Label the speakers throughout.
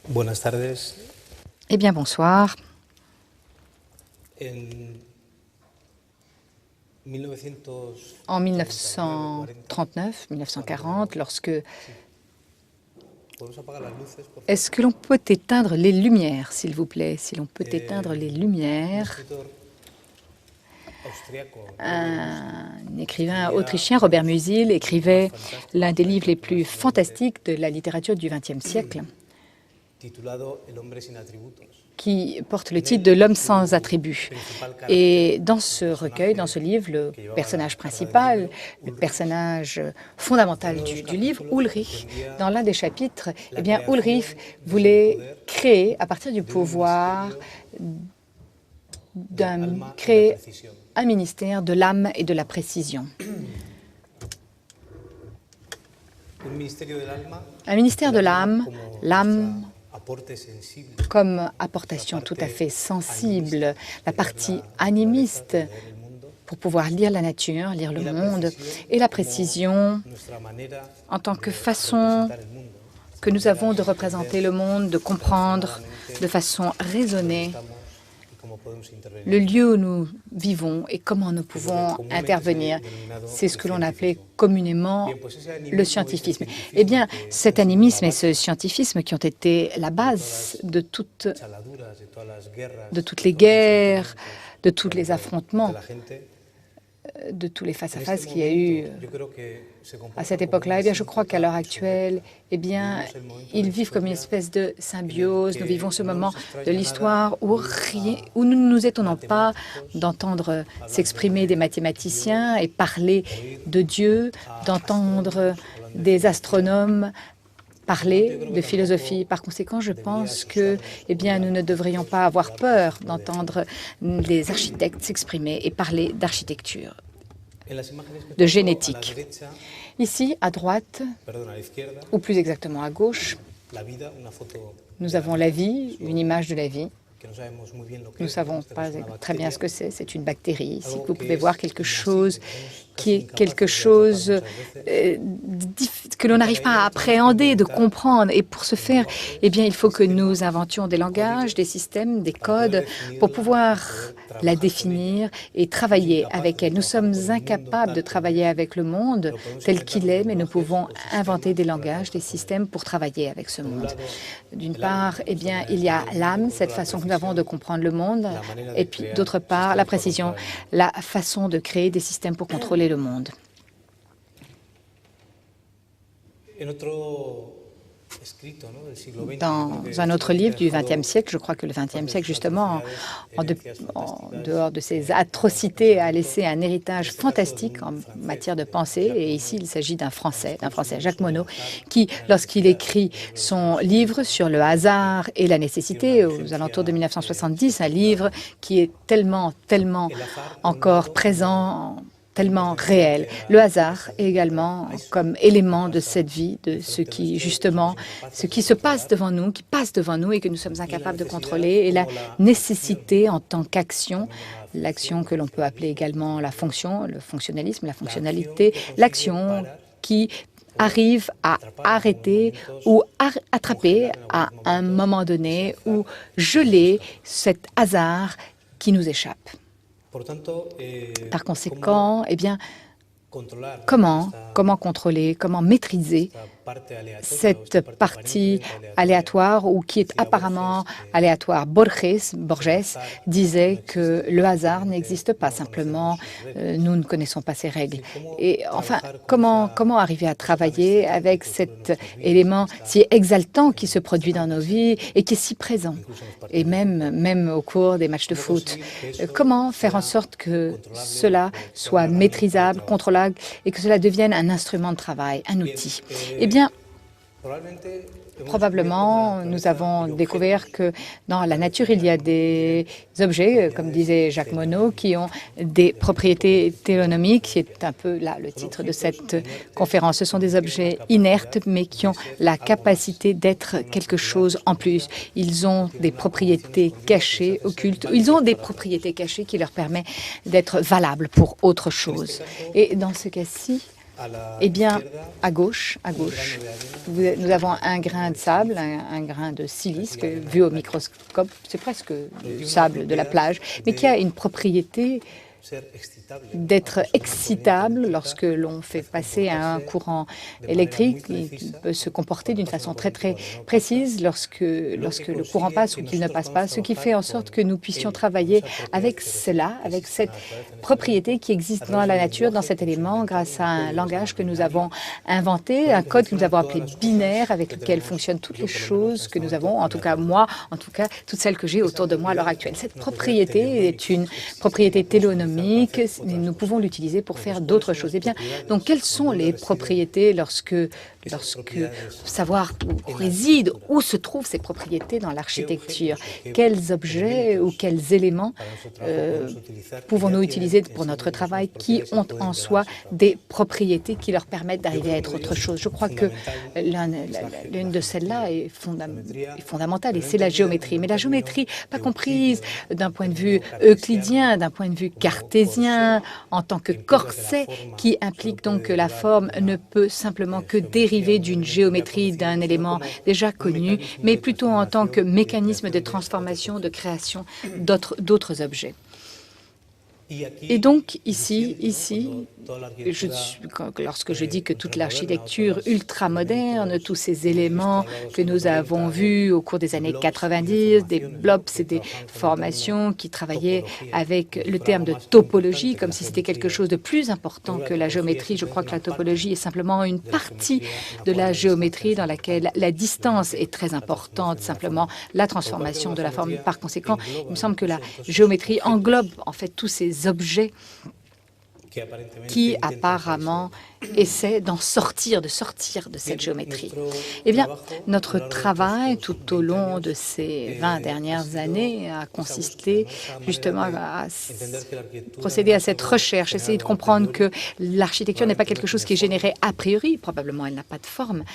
Speaker 1: Buenas tardes.
Speaker 2: Eh bien, bonsoir. En 1939-1940, lorsque... Est-ce que l'on peut éteindre les lumières, s'il vous plaît? Si l'on peut éteindre les lumières... Un écrivain autrichien, Robert Musil, écrivait l'un des livres les plus fantastiques de la littérature du XXe siècle, qui porte le titre de L'homme sans attributs. Et dans ce recueil, dans ce livre, le personnage principal, le personnage fondamental du livre, Ulrich, dans l'un des chapitres, eh bien, Ulrich voulait créer, à partir du pouvoir, créer un ministère de l'âme et de la précision. Un ministère de l'âme, l'âme comme apportation tout à fait sensible, la partie animiste pour pouvoir lire la nature, lire le monde, et la précision en tant que façon que nous avons de représenter le monde, de comprendre de façon raisonnée le lieu où nous vivons et comment nous pouvons intervenir. C'est ce que l'on appelait communément le scientifisme. Eh bien, cet animisme et ce scientifisme qui ont été la base de toutes les guerres, de tous les affrontements, de tous les face-à-face qu'il y a eu à cette époque-là, eh bien, je crois qu'à l'heure actuelle, eh bien, ils vivent comme une espèce de symbiose. Nous vivons ce moment de l'histoire où nous ne nous étonnons pas d'entendre s'exprimer des mathématiciens et parler de Dieu, d'entendre des astronomes parler de philosophie. Par conséquent, je pense que eh bien, nous ne devrions pas avoir peur d'entendre les architectes s'exprimer et parler d'architecture, de génétique. Ici, à droite, ou plus exactement à gauche, nous avons la vie, une image de la vie. Nous ne savons pas très bien ce que c'est. C'est une bactérie. Ici, vous pouvez voir quelque chose qui est quelque chose que l'on n'arrive pas à appréhender, de comprendre. Et pour ce faire, eh bien, il faut que nous inventions des langages, des systèmes, des codes pour pouvoir la définir et travailler avec elle. Nous sommes incapables de travailler avec le monde tel qu'il est, mais nous pouvons inventer des langages, des systèmes pour travailler avec ce monde. D'une part, eh bien, il y a l'âme, cette façon que nous avons de comprendre le monde, et puis d'autre part, la précision, la façon de créer des systèmes pour contrôler le monde. Dans un autre livre du XXe siècle, je crois que le XXe siècle, justement, en dehors de ces atrocités, a laissé un héritage fantastique en matière de pensée. Et ici, il s'agit d'un Français, Jacques Monod, qui, lorsqu'il écrit son livre sur le hasard et la nécessité, aux alentours de 1970, un livre qui est tellement encore présent, tellement réel. Le hasard est également comme élément de cette vie, de ce qui, justement, ce qui se passe devant nous, qui passe devant nous et que nous sommes incapables de contrôler, et la nécessité en tant qu'action, l'action que l'on peut appeler également la fonction, le fonctionnalisme, la fonctionnalité, l'action qui arrive à arrêter ou à attraper à un moment donné ou geler cet hasard qui nous échappe. Par conséquent, eh bien, comment contrôler, comment maîtriser cette partie aléatoire ou qui est apparemment aléatoire. Borges disait que le hasard n'existe pas, simplement nous ne connaissons pas ces règles. Et enfin, comment arriver à travailler avec cet élément si exaltant qui se produit dans nos vies et qui est si présent, et même au cours des matchs de foot. Comment faire en sorte que cela soit maîtrisable, contrôlable et que cela devienne un instrument de travail, un outil? Eh bien, probablement, nous avons découvert que dans la nature, il y a des objets, comme disait Jacques Monod, qui ont des propriétés théonomiques. C'est un peu là le titre de cette conférence. Ce sont des objets inertes, mais qui ont la capacité d'être quelque chose en plus. Ils ont des propriétés cachées, occultes. Ils ont des propriétés cachées qui leur permettent d'être valables pour autre chose. Et dans ce cas-ci, Eh bien, à gauche, nous avons un grain de sable, un grain de silice que, vu au microscope, c'est presque du sable de la plage, mais qui a une propriété d'être excitable lorsque l'on fait passer un courant électrique. Il peut se comporter d'une façon très précise lorsque le courant passe ou qu'il ne passe pas, ce qui fait en sorte que nous puissions travailler avec cela, avec cette propriété qui existe dans la nature, dans cet élément, grâce à un langage que nous avons inventé, un code que nous avons appelé binaire, avec lequel fonctionnent toutes les choses que nous avons, en tout cas moi, en tout cas toutes celles que j'ai autour de moi à l'heure actuelle. Cette propriété est une propriété téléonomique. Nous pouvons l'utiliser pour faire d'autres choses. Eh bien, donc, quelles sont les propriétés lorsque savoir où réside, où se trouvent ces propriétés dans l'architecture? Quels objets ou quels éléments pouvons-nous utiliser pour notre travail qui ont en soi des propriétés qui leur permettent d'arriver à être autre chose? Je crois que l'une de celles-là est fondamentale et c'est la géométrie. Mais la géométrie, pas comprise d'un point de vue euclidien, d'un point de vue cartésien, en tant que corset, qui implique donc que la forme ne peut simplement que dériver d'une géométrie, d'un élément déjà connu, mais plutôt en tant que mécanisme de transformation, de création d'autres objets. Et donc, ici, lorsque je dis que toute l'architecture ultramoderne, tous ces éléments que nous avons vus au cours des années 90, des blobs et des formations qui travaillaient avec le terme de topologie, comme si c'était quelque chose de plus important que la géométrie. Je crois que la topologie est simplement une partie de la géométrie dans laquelle la distance est très importante, simplement la transformation de la forme. Par conséquent, il me semble que la géométrie englobe en fait tous ces objets qui apparemment essaient de sortir de cette géométrie. Eh bien, notre travail tout au long de ces 20 dernières années a consisté justement à procéder à cette recherche, essayer de comprendre que l'architecture n'est pas quelque chose qui est généré a priori, probablement elle n'a pas de forme.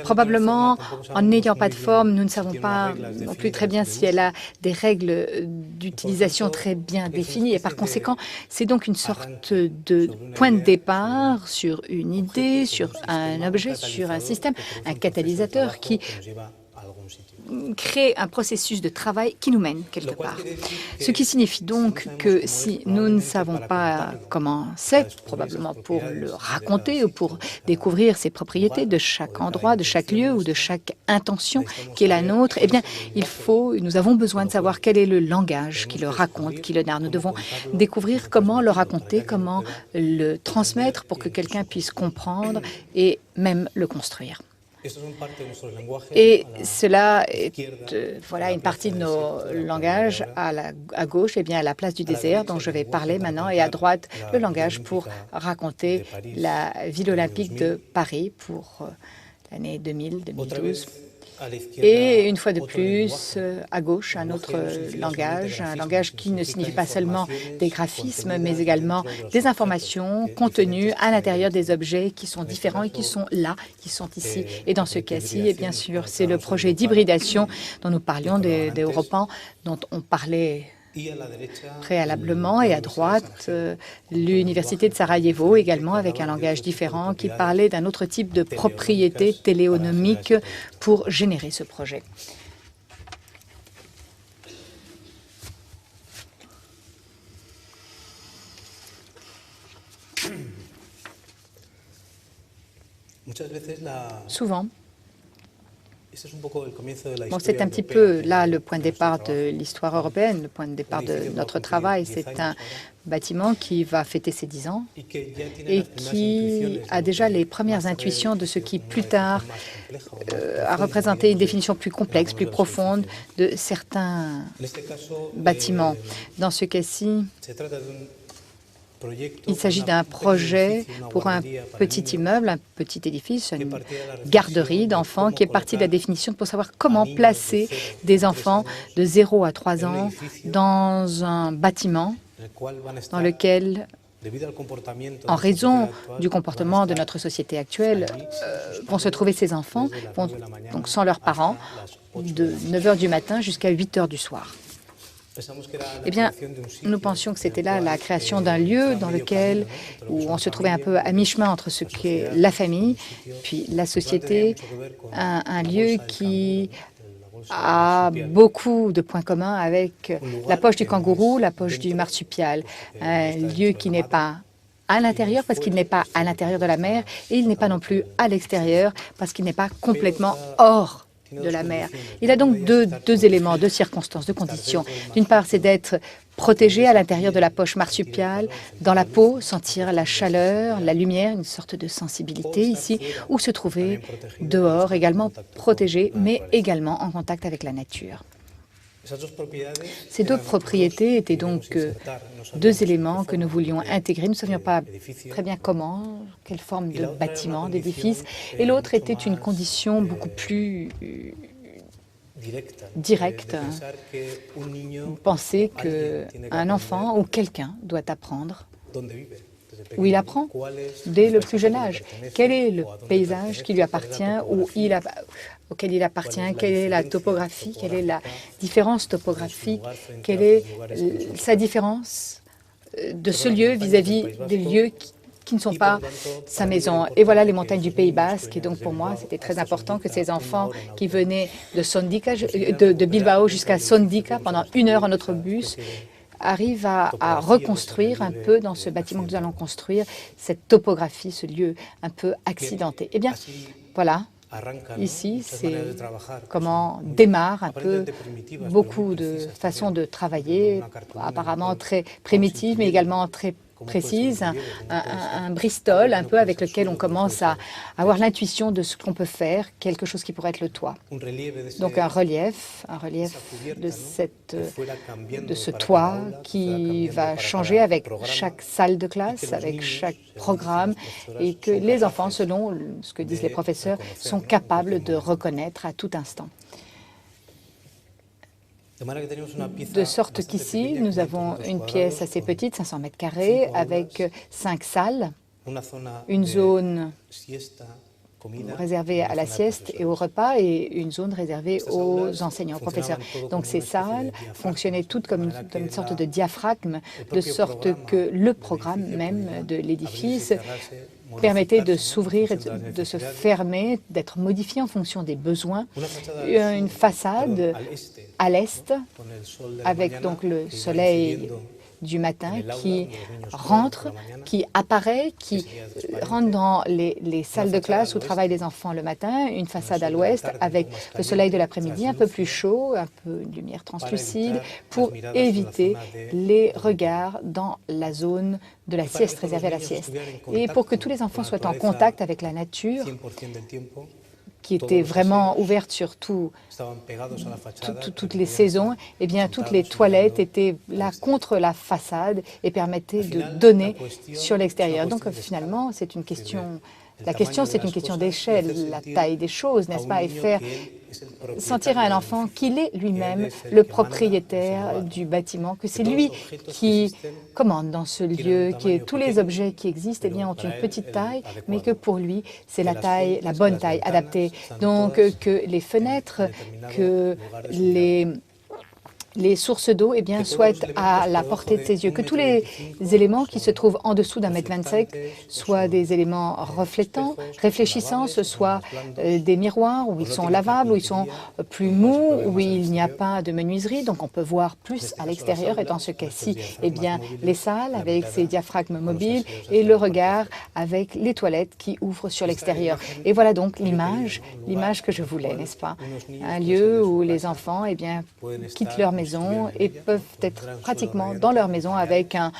Speaker 2: Probablement, en n'ayant pas de forme, nous ne savons pas non plus très bien si elle a des règles d'utilisation très bien définies. Et par conséquent, c'est donc une sorte de point de départ sur une idée, sur un objet, sur un système, un catalyseur qui crée un processus de travail qui nous mène quelque part. Ce qui signifie donc que si nous ne savons pas comment c'est, probablement pour le raconter ou pour découvrir ses propriétés de chaque endroit, de chaque lieu ou de chaque intention qui est la nôtre, eh bien, nous avons besoin de savoir quel est le langage qui le raconte, qui le narre. Nous devons découvrir comment le raconter, comment le transmettre pour que quelqu'un puisse comprendre et même le construire. Et cela est voilà une partie de nos langages. À gauche, eh bien, à la place du désert dont je vais parler maintenant, et à droite, le langage pour raconter la ville olympique de Paris pour l'année 2000-2012. Et une fois de plus, à gauche, un autre langage, un langage qui ne signifie pas seulement des graphismes, mais également des informations contenues à l'intérieur des objets qui sont différents et qui sont là, qui sont ici. Et dans ce cas-ci, et bien sûr, c'est le projet d'hybridation dont nous parlions d'Europan, dont on parlait préalablement, et à droite, l'université de Sarajevo également avec un langage différent qui parlait d'un autre type de propriété téléonomique pour générer ce projet. Souvent, c'est un petit peu là le point de départ de l'histoire européenne, le point de départ de notre travail. C'est un bâtiment qui va fêter ses 10 ans et qui a déjà les premières intuitions de ce qui, plus tard, a représenté une définition plus complexe, plus profonde de certains bâtiments. Dans ce cas-ci, il s'agit d'un projet pour un petit immeuble, un petit édifice, une garderie d'enfants qui est partie de la définition pour savoir comment placer des enfants de 0 à 3 ans dans un bâtiment dans lequel, en raison du comportement de notre société actuelle, vont se trouver ces enfants, donc sans leurs parents, de 9 h du matin jusqu'à 8 h du soir. Eh bien, nous pensions que c'était là la création d'un lieu dans lequel où on se trouvait un peu à mi-chemin entre ce qu'est la famille, puis la société, un lieu qui a beaucoup de points communs avec la poche du kangourou, la poche du marsupial, un lieu qui n'est pas à l'intérieur parce qu'il n'est pas à l'intérieur de la mer et il n'est pas non plus à l'extérieur parce qu'il n'est pas complètement hors de la mer. Il a donc deux éléments, deux circonstances, deux conditions. D'une part, c'est d'être protégé à l'intérieur de la poche marsupiale, dans la peau, sentir la chaleur, la lumière, une sorte de sensibilité ici, ou se trouver dehors, également protégé, mais également en contact avec la nature. Ces deux propriétés étaient donc deux éléments que nous voulions intégrer. Nous ne savions pas très bien comment, quelle forme de bâtiment, d'édifice. Et l'autre était une condition beaucoup plus directe. Penser qu'un enfant ou quelqu'un doit apprendre où il apprend dès le plus jeune âge. Quel est le paysage qui lui appartient, auquel il appartient, quelle est la topographie, quelle est la différence topographique, quelle est sa différence de ce lieu vis-à-vis des lieux qui ne sont pas sa maison. Et voilà les montagnes du Pays Basque. Et donc pour moi, c'était très important que ces enfants qui venaient de Bilbao jusqu'à Sondica pendant 1 heure en notre bus arrivent à reconstruire un peu dans ce bâtiment que nous allons construire, cette topographie, ce lieu un peu accidenté. Eh bien, voilà. Ici, c'est comment démarre un peu beaucoup de façons de travailler, apparemment très primitives, mais également très précises, un Bristol un peu avec lequel on commence à avoir l'intuition de ce qu'on peut faire, quelque chose qui pourrait être le toit. Donc un relief de ce toit qui va changer avec chaque salle de classe, avec chaque programme, et que les enfants, selon ce que disent les professeurs, sont capables de reconnaître à tout instant. De sorte qu'ici, nous avons une pièce assez petite, 500 mètres carrés, avec 5 salles, une zone réservée à la sieste et au repas et une zone réservée aux enseignants, aux professeurs. Donc ces salles fonctionnaient toutes comme une sorte de diaphragme, de sorte que le programme même de l'édifice permettait de s'ouvrir et de se fermer, d'être modifié en fonction des besoins. Une façade à l'est, avec donc le soleil du matin qui rentre, qui apparaît, qui rentre dans les salles de classe où travaillent les enfants le matin, une façade à l'ouest avec le soleil de l'après-midi un peu plus chaud, un peu une lumière translucide, pour éviter les regards dans la zone de la sieste, réservée à la sieste. Et pour que tous les enfants soient en contact avec la nature, qui était vraiment ouverte sur toutes les saisons, eh bien, toutes les toilettes étaient là contre la façade et permettaient de donner sur l'extérieur. Donc, finalement, c'est une question... La question, c'est une question d'échelle, la taille des choses, n'est-ce pas, et faire sentir à un enfant qu'il est lui-même le propriétaire du bâtiment, que c'est lui qui commande dans ce lieu, que tous les objets qui existent eh bien, ont une petite taille, mais que pour lui, c'est la taille, la bonne taille adaptée. Donc, que les fenêtres, que les sources d'eau eh bien, soient à la portée de ses yeux, que tous les éléments qui se trouvent en dessous d'1,25 m soient des éléments reflétants, réfléchissants, ce soit des miroirs où ils sont lavables, où ils sont plus mous, où il n'y a pas de menuiserie, donc on peut voir plus à l'extérieur. Et dans ce cas-ci, eh bien, les salles avec ces diaphragmes mobiles et le regard avec les toilettes qui ouvrent sur l'extérieur. Et voilà donc l'image que je voulais, n'est-ce pas? Un lieu où les enfants eh bien, quittent leur maison et peuvent être pratiquement dans leur maison avec un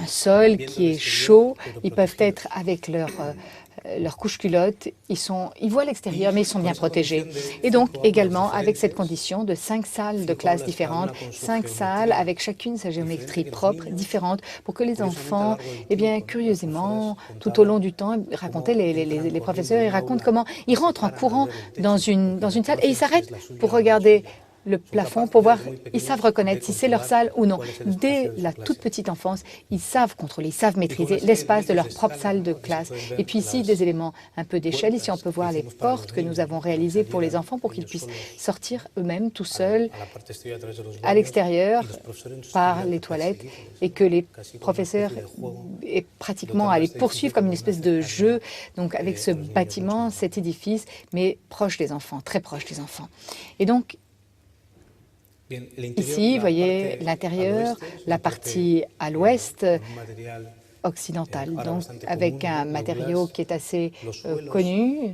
Speaker 2: sol qui est chaud. Ils peuvent être avec leur couche-culotte. Ils voient l'extérieur, mais ils sont bien protégés. Et donc, également, avec cette condition de 5 salles de classe différentes, 5 salles avec chacune sa géométrie propre, différente, pour que les enfants, eh bien, curieusement, tout au long du temps, racontaient, les professeurs, ils racontent comment ils rentrent en courant dans une salle et ils s'arrêtent pour regarder le plafond pour voir, ils savent reconnaître si c'est leur salle ou non. Dès la toute petite enfance, ils savent contrôler, ils savent maîtriser l'espace de leur propre salle de classe. Et puis ici, des éléments un peu d'échelle. Ici, on peut voir les portes que nous avons réalisées pour les enfants pour qu'ils puissent sortir eux-mêmes tout seuls à l'extérieur par les toilettes et que les professeurs aient pratiquement à les poursuivre comme une espèce de jeu, donc avec ce bâtiment, cet édifice, mais proche des enfants, très proche des enfants. Et donc, ici, vous voyez l'intérieur, la partie à l'ouest occidentale, donc avec un matériau qui est assez connu,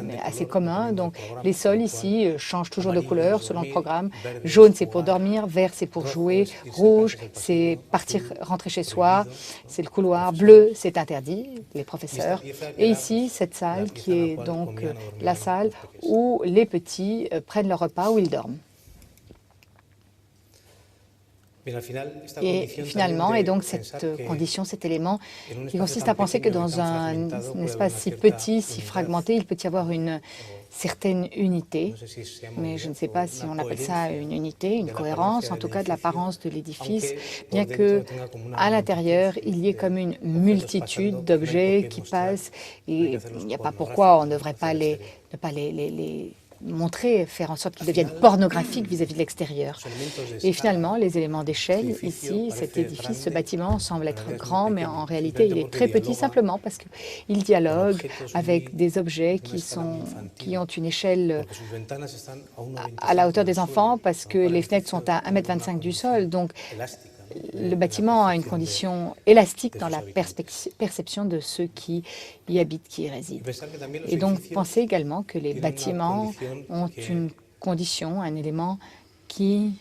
Speaker 2: mais assez commun. Donc les sols ici changent toujours de couleur selon le programme. Jaune, c'est pour dormir, vert, c'est pour jouer, rouge, c'est partir, rentrer chez soi, c'est le couloir, bleu, c'est interdit, les professeurs. Et ici, cette salle qui est donc la salle où les petits prennent leur repas, où ils dorment. Et finalement, et donc cette condition, cet élément, qui consiste à penser que dans un espace si petit, si fragmenté, il peut y avoir une certaine unité, mais je ne sais pas si on appelle ça une unité, une cohérence, en tout cas de l'apparence de l'édifice, bien que à l'intérieur, il y ait comme une multitude d'objets qui passent, et il n'y a pas pourquoi on ne devrait pas ne pas les montrer, faire en sorte qu'ils deviennent pornographiques vis-à-vis de l'extérieur. Et finalement, les éléments d'échelle, ici, cet édifice, ce bâtiment semble être grand, mais en réalité, il est très petit simplement parce qu'il dialogue avec des objets qui ont une échelle à la hauteur des enfants, parce que les fenêtres sont à 1,25 m du sol. Donc, le bâtiment a une condition élastique dans la perception de ceux qui y habitent, qui y résident. Et donc, pensez également que les bâtiments ont une condition, un élément qui...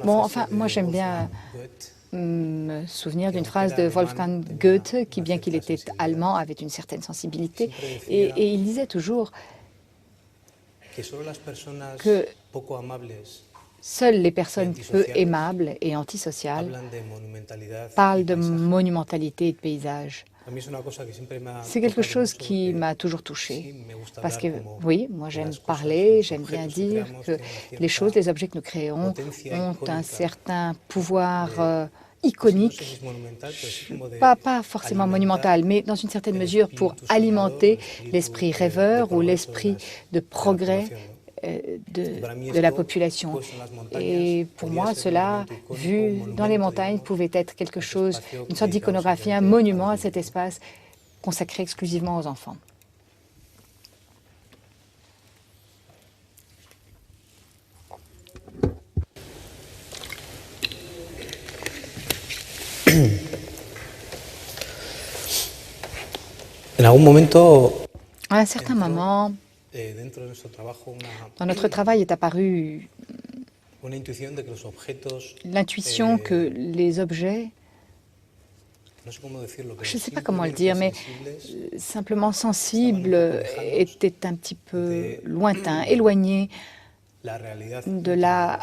Speaker 2: Bon, enfin, moi j'aime bien me souvenir d'une phrase de Wolfgang Goethe, qui, bien qu'il était allemand, avait une certaine sensibilité. Et il disait toujours que seules les personnes peu aimables et antisociales parlent de monumentalité et de paysage. C'est quelque chose qui m'a toujours touchée. Parce que, oui, moi j'aime parler, j'aime bien dire que les choses, les objets que nous créons ont un certain pouvoir iconique, pas forcément monumental, mais dans une certaine mesure pour alimenter l'esprit rêveur ou l'esprit de progrès de la population. Et pour moi, cela, vu dans les montagnes, pouvait être quelque chose, une sorte d'iconographie, un monument à cet espace consacré exclusivement aux enfants. À un certain moment, dans notre travail est apparue l'intuition que les objets, je ne sais pas comment le dire, mais simplement sensibles, étaient un petit peu lointains, éloignés de la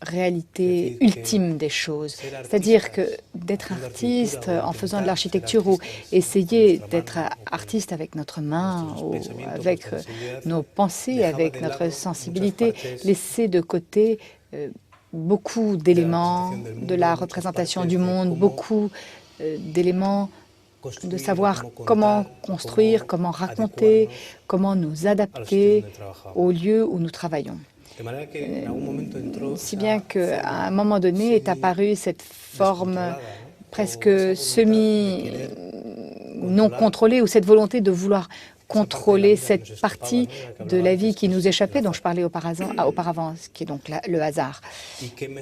Speaker 2: réalité ultime des choses. C'est-à-dire que d'être artiste en faisant de l'architecture ou essayer d'être artiste avec notre main, ou avec nos pensées, avec notre sensibilité, laisser de côté beaucoup d'éléments de la représentation du monde, beaucoup d'éléments de savoir comment construire, comment raconter, comment nous adapter au lieu où nous travaillons. Si bien qu'à un moment donné est apparue cette forme presque semi-non contrôlée, ou cette volonté de vouloir contrôler cette partie de la vie qui nous échappait, dont je parlais auparavant, ce qui est donc le hasard.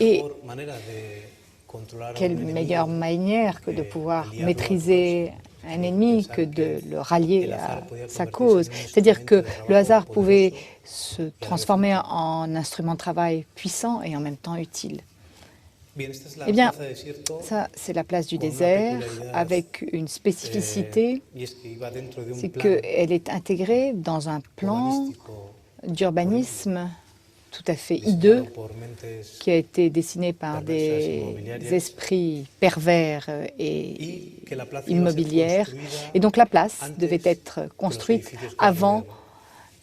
Speaker 2: Et quelle meilleure manière que de pouvoir maîtriser un ennemi que de le rallier à sa cause. C'est-à-dire que le hasard pouvait se transformer en instrument de travail puissant et en même temps utile. Eh bien, ça, c'est la place du désert, avec une spécificité, c'est qu'elle est intégrée dans un plan d'urbanisme tout à fait hideux, qui a été dessiné par des esprits pervers et immobilières. Et donc la place devait être construite avant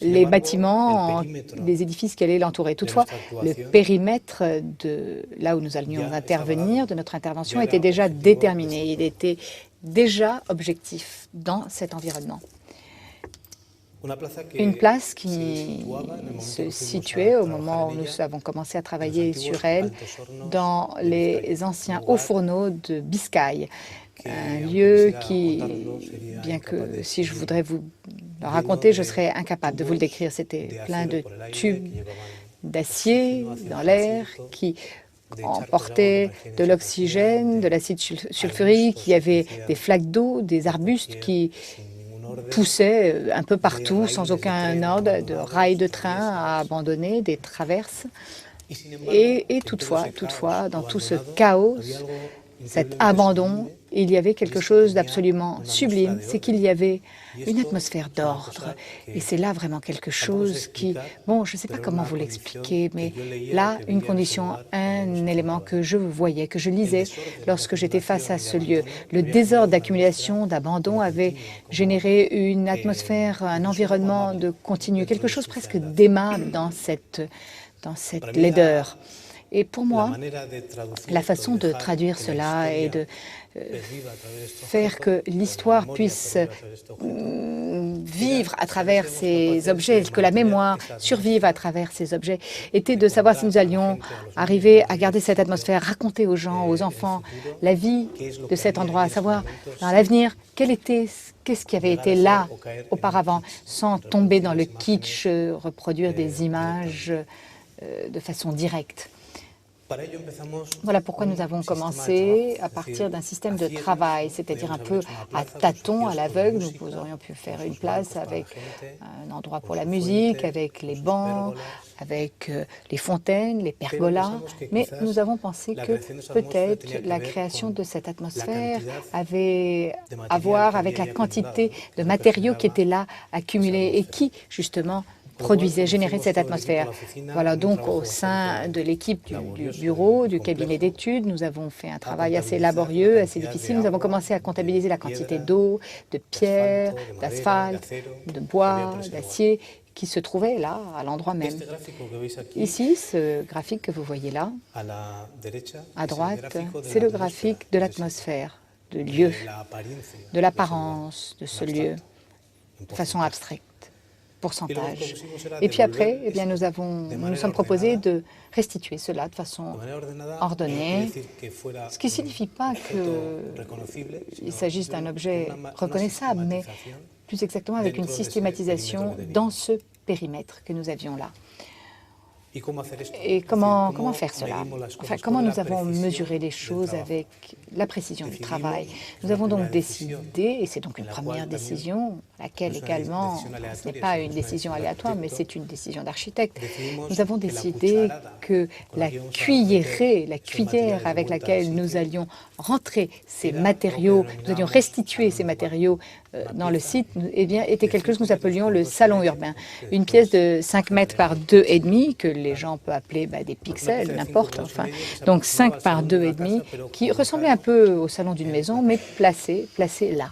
Speaker 2: les bâtiments, les édifices qui allaient l'entourer. Toutefois, le périmètre de là où nous allions intervenir, de notre intervention, était déjà déterminé. Il était déjà objectif dans cet environnement. Une place qui se situait, au moment où nous avons commencé à travailler sur elle, dans les anciens hauts fourneaux de Biscaye. Un lieu qui, bien que si je voudrais vous le raconter, je serais incapable de vous le décrire. C'était plein de tubes d'acier dans l'air qui emportaient de l'oxygène, de l'acide sulfurique. Il y avait des flaques d'eau, des arbustes qui poussaient un peu partout, sans aucun ordre, de rails de train à abandonner, des traverses. Et toutefois, dans tout ce chaos, cet abandon, il y avait quelque chose d'absolument sublime, c'est qu'il y avait une atmosphère d'ordre. Et c'est là vraiment quelque chose qui, bon, je ne sais pas comment vous l'expliquer, mais là, une condition, un élément que je voyais, que je lisais lorsque j'étais face à ce lieu. Le désordre d'accumulation, d'abandon avait généré une atmosphère, un environnement de continu, quelque chose presque d'aimable dans cette laideur. Et pour moi, la façon de traduire cela et de faire que l'histoire puisse vivre à travers ces objets, que la mémoire survive à travers ces objets, était de savoir si nous allions arriver à garder cette atmosphère, raconter aux gens, aux enfants, la vie de cet endroit, à savoir dans l'avenir, qu'est-ce qui avait été là auparavant, sans tomber dans le kitsch, reproduire des images de façon directe. Voilà pourquoi nous avons commencé à partir d'un système de travail, c'est-à-dire un peu à tâtons, à l'aveugle. Nous aurions pu faire une place avec un endroit pour la musique, avec les bancs, avec les fontaines, les pergolas, mais nous avons pensé que peut-être la création de cette atmosphère avait à voir avec la quantité de matériaux qui étaient là accumulés et qui, justement, générait cette atmosphère. Voilà, donc au sein de l'équipe du bureau, du cabinet d'études, nous avons fait un travail assez laborieux, assez difficile. Nous avons commencé à comptabiliser la quantité d'eau, de pierre, d'asphalte, de bois, d'acier qui se trouvait là, à l'endroit même. Ici, ce graphique que vous voyez là, à droite, c'est le graphique de l'atmosphère, de lieu, de l'apparence de ce lieu, de façon abstraite. Pourcentage. Et puis après, eh bien, nous sommes proposés de restituer cela de façon ordonnée, ce qui ne signifie pas qu'il s'agisse d'un objet reconnaissable, mais plus exactement avec une systématisation dans ce périmètre que nous avions là. Et comment faire cela? Enfin, comment nous avons mesuré les choses avec la précision du travail? Nous avons donc décidé, et c'est donc une première décision, laquelle également, ce n'est pas une décision aléatoire, mais c'est une décision d'architecte. Nous avons décidé que la cuillère avec laquelle nous allions rentrer ces matériaux, nous allions restituer ces matériaux dans le site, eh bien, était quelque chose que nous appelions le salon urbain. Une pièce de 5 mètres par 2,5, que les gens peuvent appeler des pixels, n'importe, enfin. Donc 5 par 2,5, qui ressemblait un peu au salon d'une maison, mais placé là,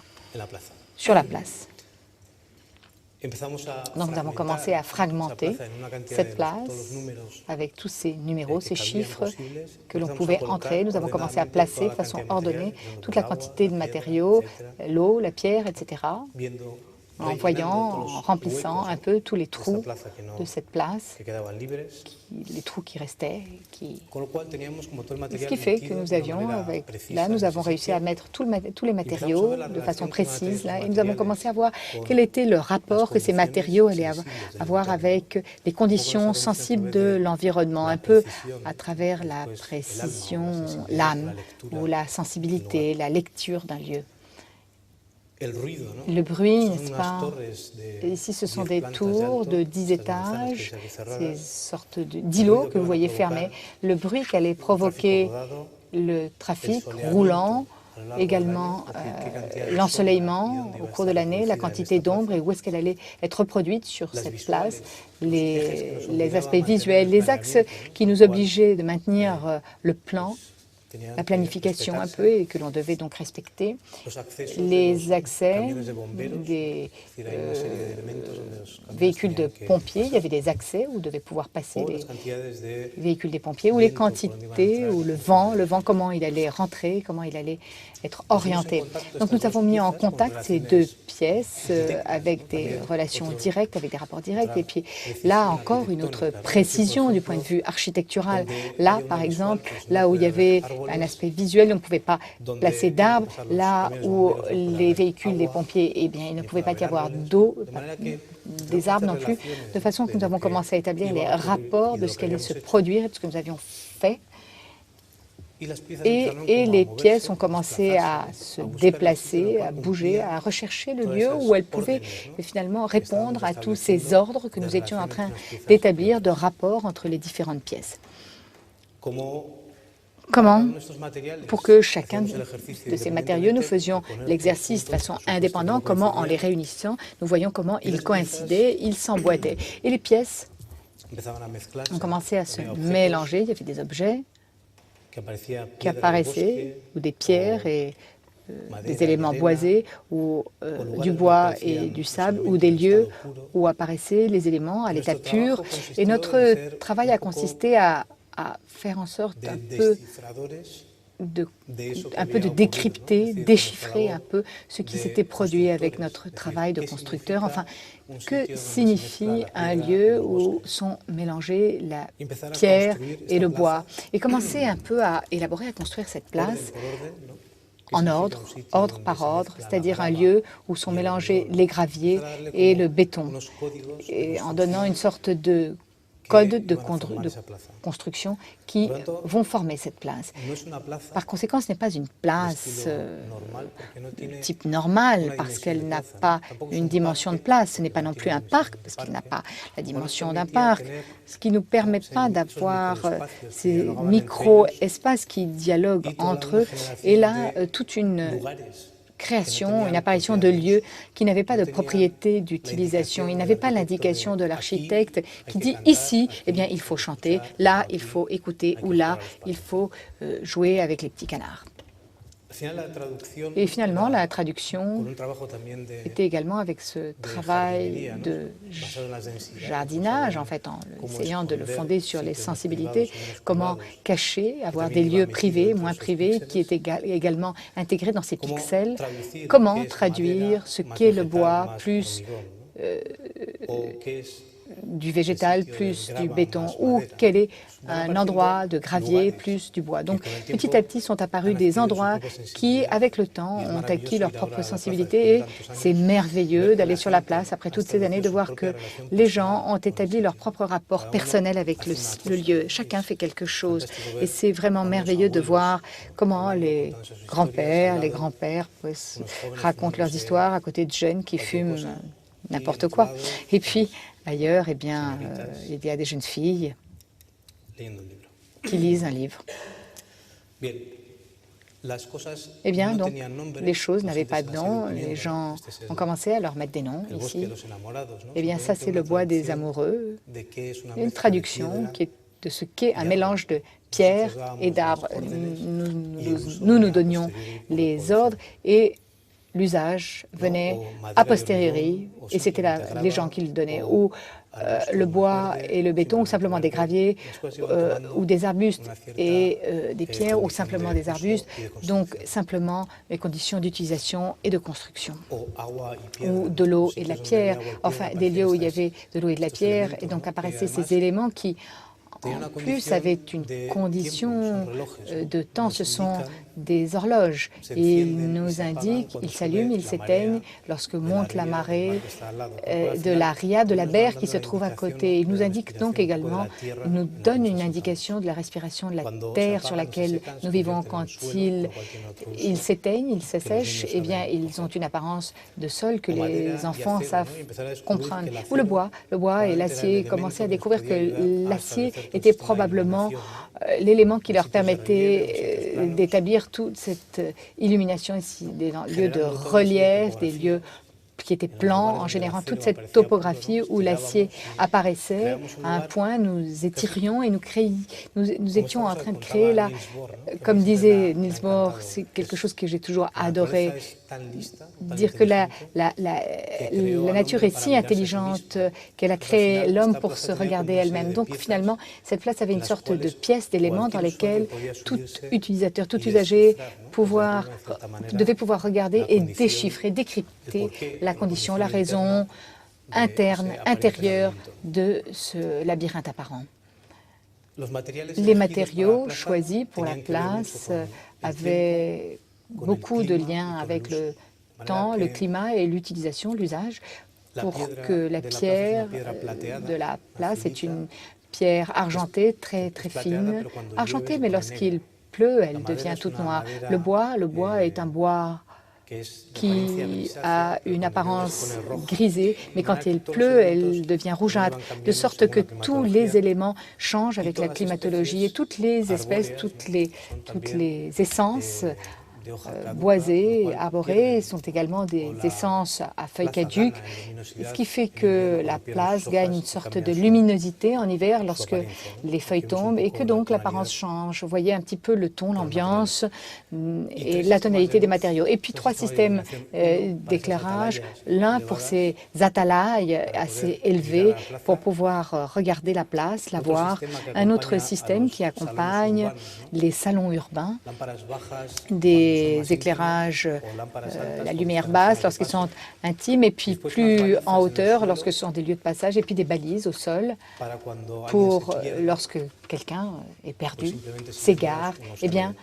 Speaker 2: sur la place. Donc nous avons commencé à fragmenter cette place avec tous ces numéros, ces chiffres que l'on pouvait entrer. Nous avons commencé à placer de façon ordonnée toute la quantité de matériaux, l'eau, la pierre, etc., en voyant, en remplissant un peu tous les trous de cette place, les trous qui restaient. Ce qui fait que nous avions, nous avons réussi à mettre tous les matériaux de façon précise, là, et nous avons commencé à voir quel était le rapport que ces matériaux allaient avoir avec les conditions sensibles de l'environnement, un peu à travers la précision, l'âme, ou la sensibilité, la lecture d'un lieu. Le bruit, n'est-ce pas? Ici, ce sont des tours de 10 étages, ces sortes d'îlots que vous voyez fermés. Le bruit qu'allait provoquer le trafic roulant, également l'ensoleillement au cours de l'année, la quantité d'ombre et où est-ce qu'elle allait être reproduite sur cette place, les aspects visuels, les axes qui nous obligeaient de maintenir le plan la planification un peu et que l'on devait donc respecter. Les accès des véhicules de pompiers, il y avait des accès où devaient pouvoir passer les véhicules des pompiers, ou les quantités, ou le vent, comment il allait rentrer, comment il allait être orienté. Donc nous avons mis en contact ces deux pièces avec des relations directes, avec des rapports directs, et puis là encore une autre précision du point de vue architectural. Là, par exemple, là où il y avait un aspect visuel, on ne pouvait pas placer d'arbres. Là où les véhicules des pompiers, eh bien, il ne pouvait pas y avoir d'eau, des arbres non plus, de façon que nous avons commencé à établir les rapports de ce qui allait se produire et de ce que nous avions fait. Et les pièces ont commencé à se déplacer, à bouger, à rechercher le lieu où elles pouvaient finalement répondre à tous ces ordres que nous étions en train d'établir de rapports entre les différentes pièces. Comment, pour que chacun de ces matériaux, nous faisions l'exercice de façon indépendante, comment en les réunissant, nous voyons comment ils coïncidaient, ils s'emboîtaient. Et les pièces ont commencé à se mélanger, il y avait des objets qui apparaissaient, ou des pierres et des éléments boisés, ou du bois et du sable, ou des lieux où apparaissaient les éléments à l'état pur. Et notre travail a consisté à faire en sorte un peu de décrypter, déchiffrer un peu ce qui s'était produit avec notre travail de constructeur. Enfin, que signifie un lieu où sont mélangés la pierre et le bois? Et commencer un peu à élaborer, à construire cette place en ordre, ordre par ordre, c'est-à-dire un lieu où sont mélangés les graviers et le béton, et en donnant une sorte de codes de construction qui vont former cette place. Par conséquent, ce n'est pas une place type normal parce qu'elle n'a pas une dimension de place. Ce n'est pas non plus un parc parce qu'il n'a pas la dimension d'un parc, ce qui ne nous permet pas d'avoir ces micro-espaces qui dialoguent entre eux. Et là, toute une création, une apparition de lieux qui n'avaient pas de propriété d'utilisation. Ils n'avaient pas l'indication de l'architecte qui dit ici, eh bien, il faut chanter, là, il faut écouter, ou là, il faut jouer avec les petits canards. Et finalement, la traduction était également avec ce travail de jardinage, en fait, en essayant de le fonder sur les sensibilités, comment cacher, avoir des lieux privés, moins privés, qui étaient également intégrés dans ces pixels, comment traduire ce qu'est le bois plus du végétal plus du béton, ou quel est un endroit de gravier plus du bois. Donc petit à petit sont apparus des endroits qui, avec le temps, ont acquis leur propre sensibilité, et c'est merveilleux d'aller sur la place après toutes ces années, de voir que les gens ont établi leur propre rapport personnel avec le lieu. Chacun fait quelque chose, et c'est vraiment merveilleux de voir comment les grands-pères racontent leurs histoires à côté de jeunes qui fument n'importe quoi. Et puis, ailleurs, eh bien, il y a des jeunes filles qui lisent un livre. Eh bien, donc, les choses n'avaient pas de nom. Les gens ont commencé à leur mettre des noms ici. Eh bien, ça, c'est le bois des amoureux. Une traduction qui est de ce qu'est un mélange de pierre et d'arbres. Nous donnions les ordres, et l'usage venait a posteriori, et c'était les gens qui le donnaient, ou le bois et le béton, ou simplement des graviers, ou des arbustes et des pierres, ou simplement des arbustes, donc simplement les conditions d'utilisation et de construction, ou de l'eau et de la pierre, enfin des lieux où il y avait de l'eau et de la pierre, et donc apparaissaient ces éléments qui, en plus, avait une condition de temps. Ce sont des horloges. Ils nous indiquent, ils s'allument, ils s'éteignent lorsque monte la marée de la ria, de la berre qui se trouve à côté. Ils nous indiquent donc également, ils nous donnent une indication de la respiration de la terre sur laquelle nous vivons. Quand ils s'éteignent, ils s'assèchent, eh bien, ils ont une apparence de sol que les enfants savent comprendre. Ou le bois et l'acier, commençaient à découvrir que l'acier était probablement l'élément qui leur permettait d'établir toute cette illumination ici, des lieux de relief, des lieux qui était plan, en générant toute cette topographie où l'acier apparaissait. À un point, nous étirions et nous étions en train de créer là, comme disait Niels Bohr, c'est quelque chose que j'ai toujours adoré, dire que la nature est si intelligente qu'elle a créé l'homme pour se regarder elle-même. Donc finalement, cette place avait une sorte de pièce d'éléments dans lesquels tout utilisateur, tout usager devait pouvoir regarder et déchiffrer, décrypter la condition, la raison interne, intérieure de ce labyrinthe apparent. Les matériaux choisis pour la place avaient beaucoup de liens avec le temps, le climat et l'utilisation, l'usage, pour que la pierre de la place est une pierre argentée, très très fine, argentée, mais lorsqu'il pleut, elle devient toute noire. Le bois est un bois qui a une apparence grisée, mais quand il pleut, elle devient rougeâtre, de sorte que tous les éléments changent avec la climatologie et toutes les espèces, toutes les essences boisées, arborées sont également des essences à feuilles caduques, ce qui fait que la place gagne une sorte de luminosité en hiver lorsque les feuilles tombent et que donc l'apparence change. Vous voyez un petit peu le ton, l'ambiance et la tonalité des matériaux. Et puis 3 systèmes d'éclairage, l'un pour ces atalailles assez élevés pour pouvoir regarder la place, la voir, un autre système qui accompagne les salons urbains, des éclairages, la lumière basse lorsqu'ils sont intimes et puis plus en hauteur lorsque ce sont des lieux de passage et puis des balises au sol pour lorsque quelqu'un est perdu, s'égare, eh bien,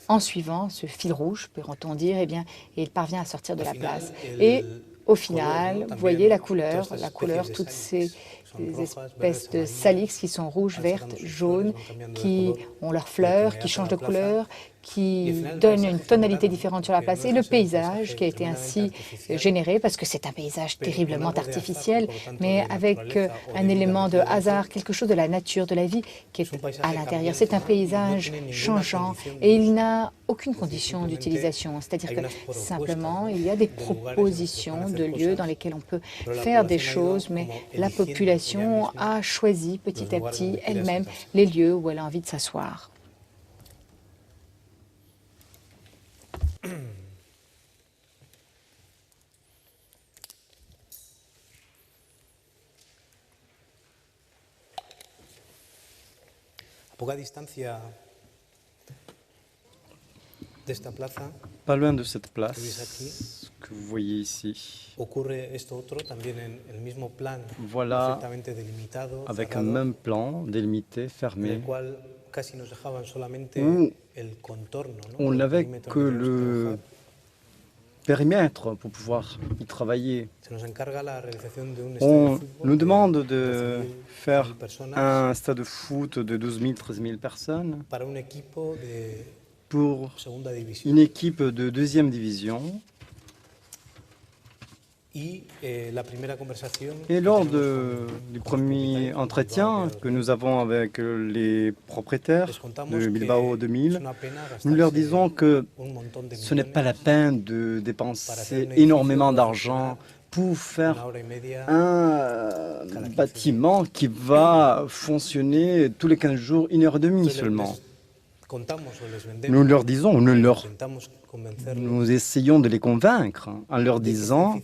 Speaker 2: en suivant ce fil rouge, peut-on dire, eh bien, il parvient à sortir de la place. Et au final, vous voyez la couleur, toutes ces espèces de salix qui sont rouges, vertes, jaunes, qui ont leurs fleurs, qui changent de couleur, qui donnent une tonalité différente sur la place, et le paysage qui a été ainsi généré, parce que c'est un paysage terriblement artificiel, mais avec un élément de hasard, quelque chose de la nature, de la vie qui est à l'intérieur. C'est un paysage changeant et il n'a aucune condition d'utilisation, c'est-à-dire que simplement il y a des propositions de lieux dans lesquels on peut faire des choses, mais la population a choisi petit à petit elle-même les lieux où elle a envie de s'asseoir.
Speaker 1: Pas loin de cette place que vous voyez ici, voilà, avec un même plan délimité, fermé, où on n'avait que le périmètre pour pouvoir y travailler. On nous demande de faire un stade de foot de 12 000, 13 000 personnes pour une équipe de 2e division. Et lors du premier entretien que nous avons avec les propriétaires de Bilbao 2000, nous leur disons que ce n'est pas la peine de dépenser énormément d'argent pour faire un bâtiment qui va fonctionner tous les 15 jours, 1h30 seulement. Nous leur disons, nous essayons de les convaincre en leur disant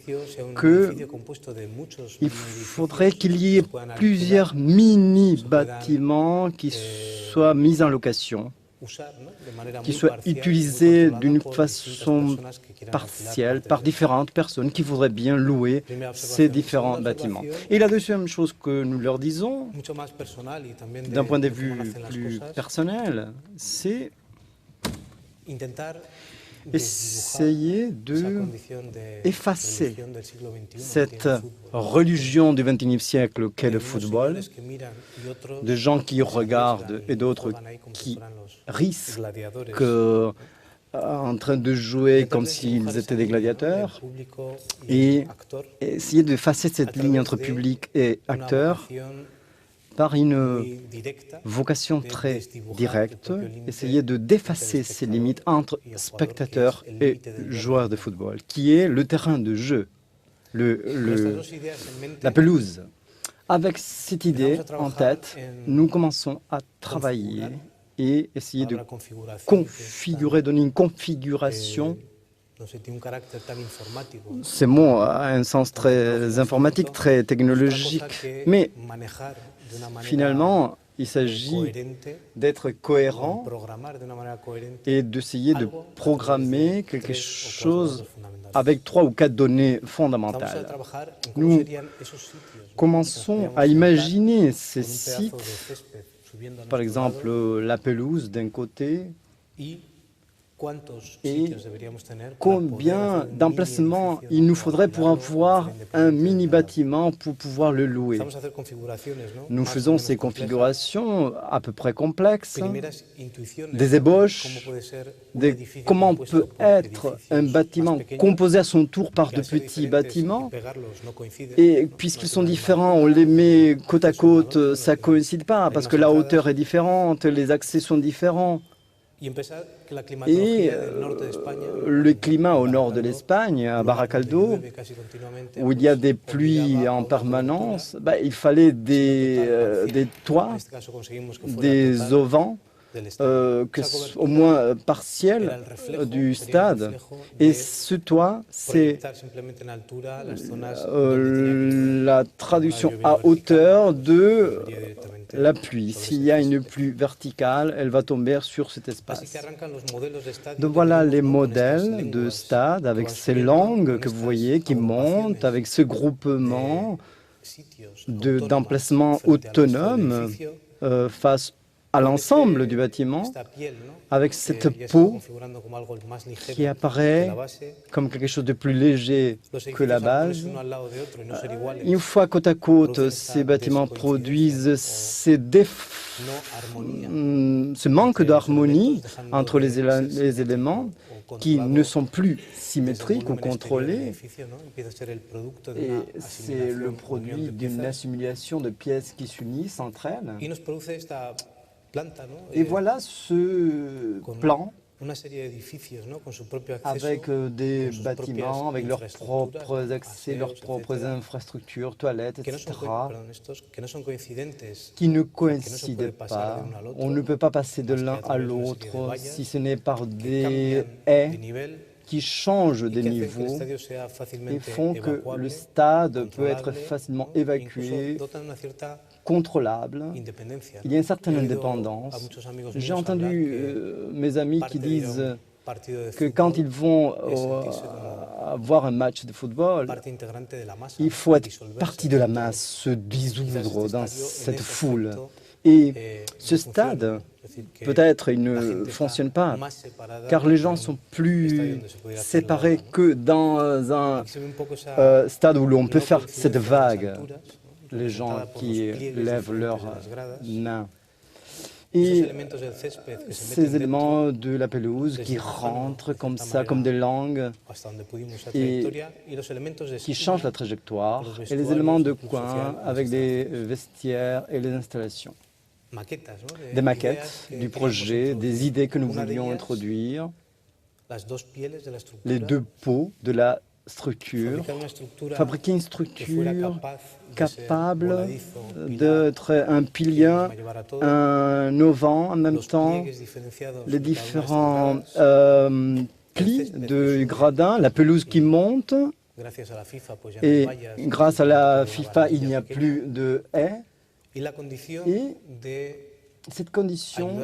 Speaker 1: qu'il faudrait qu'il y ait plusieurs mini-bâtiments qui soient mis en location, qui soient utilisés d'une façon partielle par différentes personnes qui voudraient bien louer ces différents bâtiments. Et la deuxième chose que nous leur disons, d'un point de vue plus personnel, c'est essayer d'effacer cette religion du XXIe siècle qu'est le football, de gens qui regardent et d'autres qui risquent en train de jouer comme s'ils étaient des gladiateurs, et essayer d'effacer cette ligne entre public et acteur par une vocation très directe, essayer de d'effacer ces limites entre spectateurs et joueurs de football, qui est le terrain de jeu. la pelouse. Avec cette idée en tête, nous commençons à travailler et essayer de configurer, donner une configuration. Ces mots ont un sens très informatique, très technologique, mais finalement, il s'agit d'être cohérent et d'essayer de programmer quelque chose avec 3 ou 4 données fondamentales. Nous commençons à imaginer ces sites, par exemple la pelouse d'un côté, et combien d'emplacements il nous faudrait pour avoir un mini-bâtiment pour pouvoir le louer. Nous faisons ces configurations à peu près complexes, des ébauches, comment peut être un bâtiment composé à son tour par de petits bâtiments. Et puisqu'ils sont différents, on les met côte à côte, ça ne coïncide pas, parce que la hauteur est différente, les accès sont différents. Et le climat au nord de l'Espagne, à Baracaldo, où il y a des pluies en permanence, il fallait des toits, des auvents, au moins partiels du stade. Et ce toit, c'est la traduction à hauteur de la pluie. S'il y a une pluie verticale, elle va tomber sur cet espace. Donc voilà les modèles de stade avec ces langues que vous voyez qui montent, avec ce groupement d'emplacements autonomes face à l'ensemble du bâtiment, avec cette peau qui apparaît comme quelque chose de plus léger que la base. Une fois côte à côte, ces bâtiments produisent ce manque d'harmonie entre les éléments qui ne sont plus symétriques ou contrôlés. Et c'est le produit d'une assimilation de pièces qui s'unissent entre elles. Et voilà ce plan avec des bâtiments, avec leurs propres accès, leurs propres infrastructures, toilettes, etc., qui ne coïncident pas. On ne peut pas passer de l'un à l'autre si ce n'est par des haies qui changent des niveaux et font que le stade peut être facilement évacué, contrôlable. Il y a une certaine indépendance. J'ai entendu mes amis qui disent que quand ils vont voir un match de football, il faut être partie de la masse, se dissoudre dans cette foule. Et ce stade, peut-être, il ne fonctionne pas, car les gens sont plus séparés que dans un stade où l'on peut faire cette vague. Les gens qui lèvent leurs mains. Et ces éléments de la pelouse qui rentrent comme ça, comme des langues, et qui changent la trajectoire, et les éléments de coin avec des vestiaires et les installations. Des maquettes du projet, des idées que nous voulions introduire, les 2 peaux de la structure, fabriquer une structure capable d'être un pilier, un auvent en même temps, les différents plis de gradins, la pelouse qui monte, et grâce à la FIFA, il n'y a plus de haies, et cette condition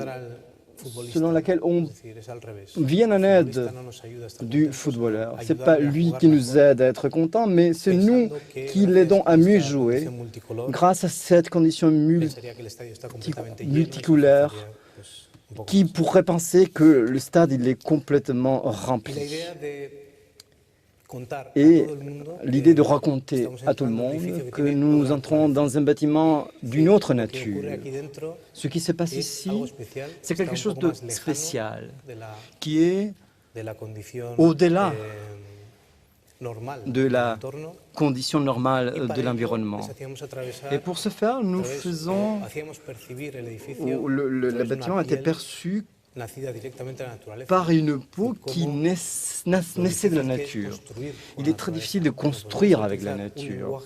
Speaker 1: selon laquelle on vient en aide du footballeur. Ce n'est pas lui qui nous aide à être content, mais c'est nous qui l'aidons à mieux jouer grâce à cette condition multicolaire qui pourrait penser que le stade il est complètement rempli. Et l'idée de raconter à tout le monde que nous entrons dans un bâtiment d'une autre nature. Ce qui se passe ici, c'est quelque chose de spécial, qui est au-delà de la condition normale de l'environnement. Et pour ce faire, nous faisons... Le bâtiment était perçu par une peau qui naissait de la nature. Il est très difficile de construire avec la nature.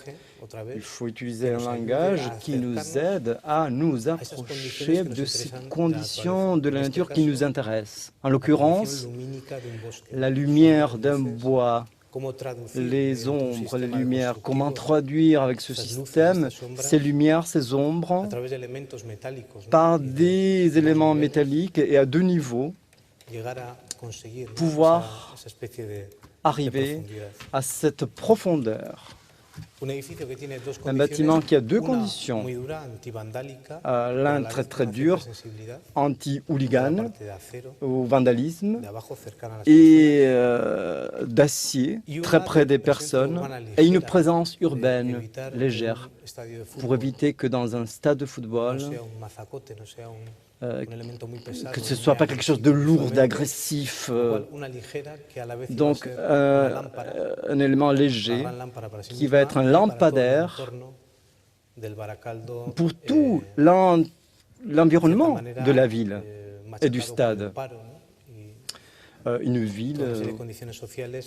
Speaker 1: Il faut utiliser un langage qui nous aide à nous approcher de ces conditions de la nature qui nous intéressent. En l'occurrence, la lumière d'un bois, les ombres, les lumières. Comment traduire avec ce système ces lumières, ces ombres, par des éléments métalliques et à deux niveaux, pouvoir arriver à cette profondeur. Un bâtiment qui a deux conditions, l'un très dur, anti-hooligan, au vandalisme, et d'acier, très près des personnes, et une présence urbaine légère, pour éviter que dans un stade de football, que ce ne soit pas quelque chose de lourd, d'agressif. Donc, un élément léger qui va être un lampadaire pour tout l'environnement de la ville et du stade. Une ville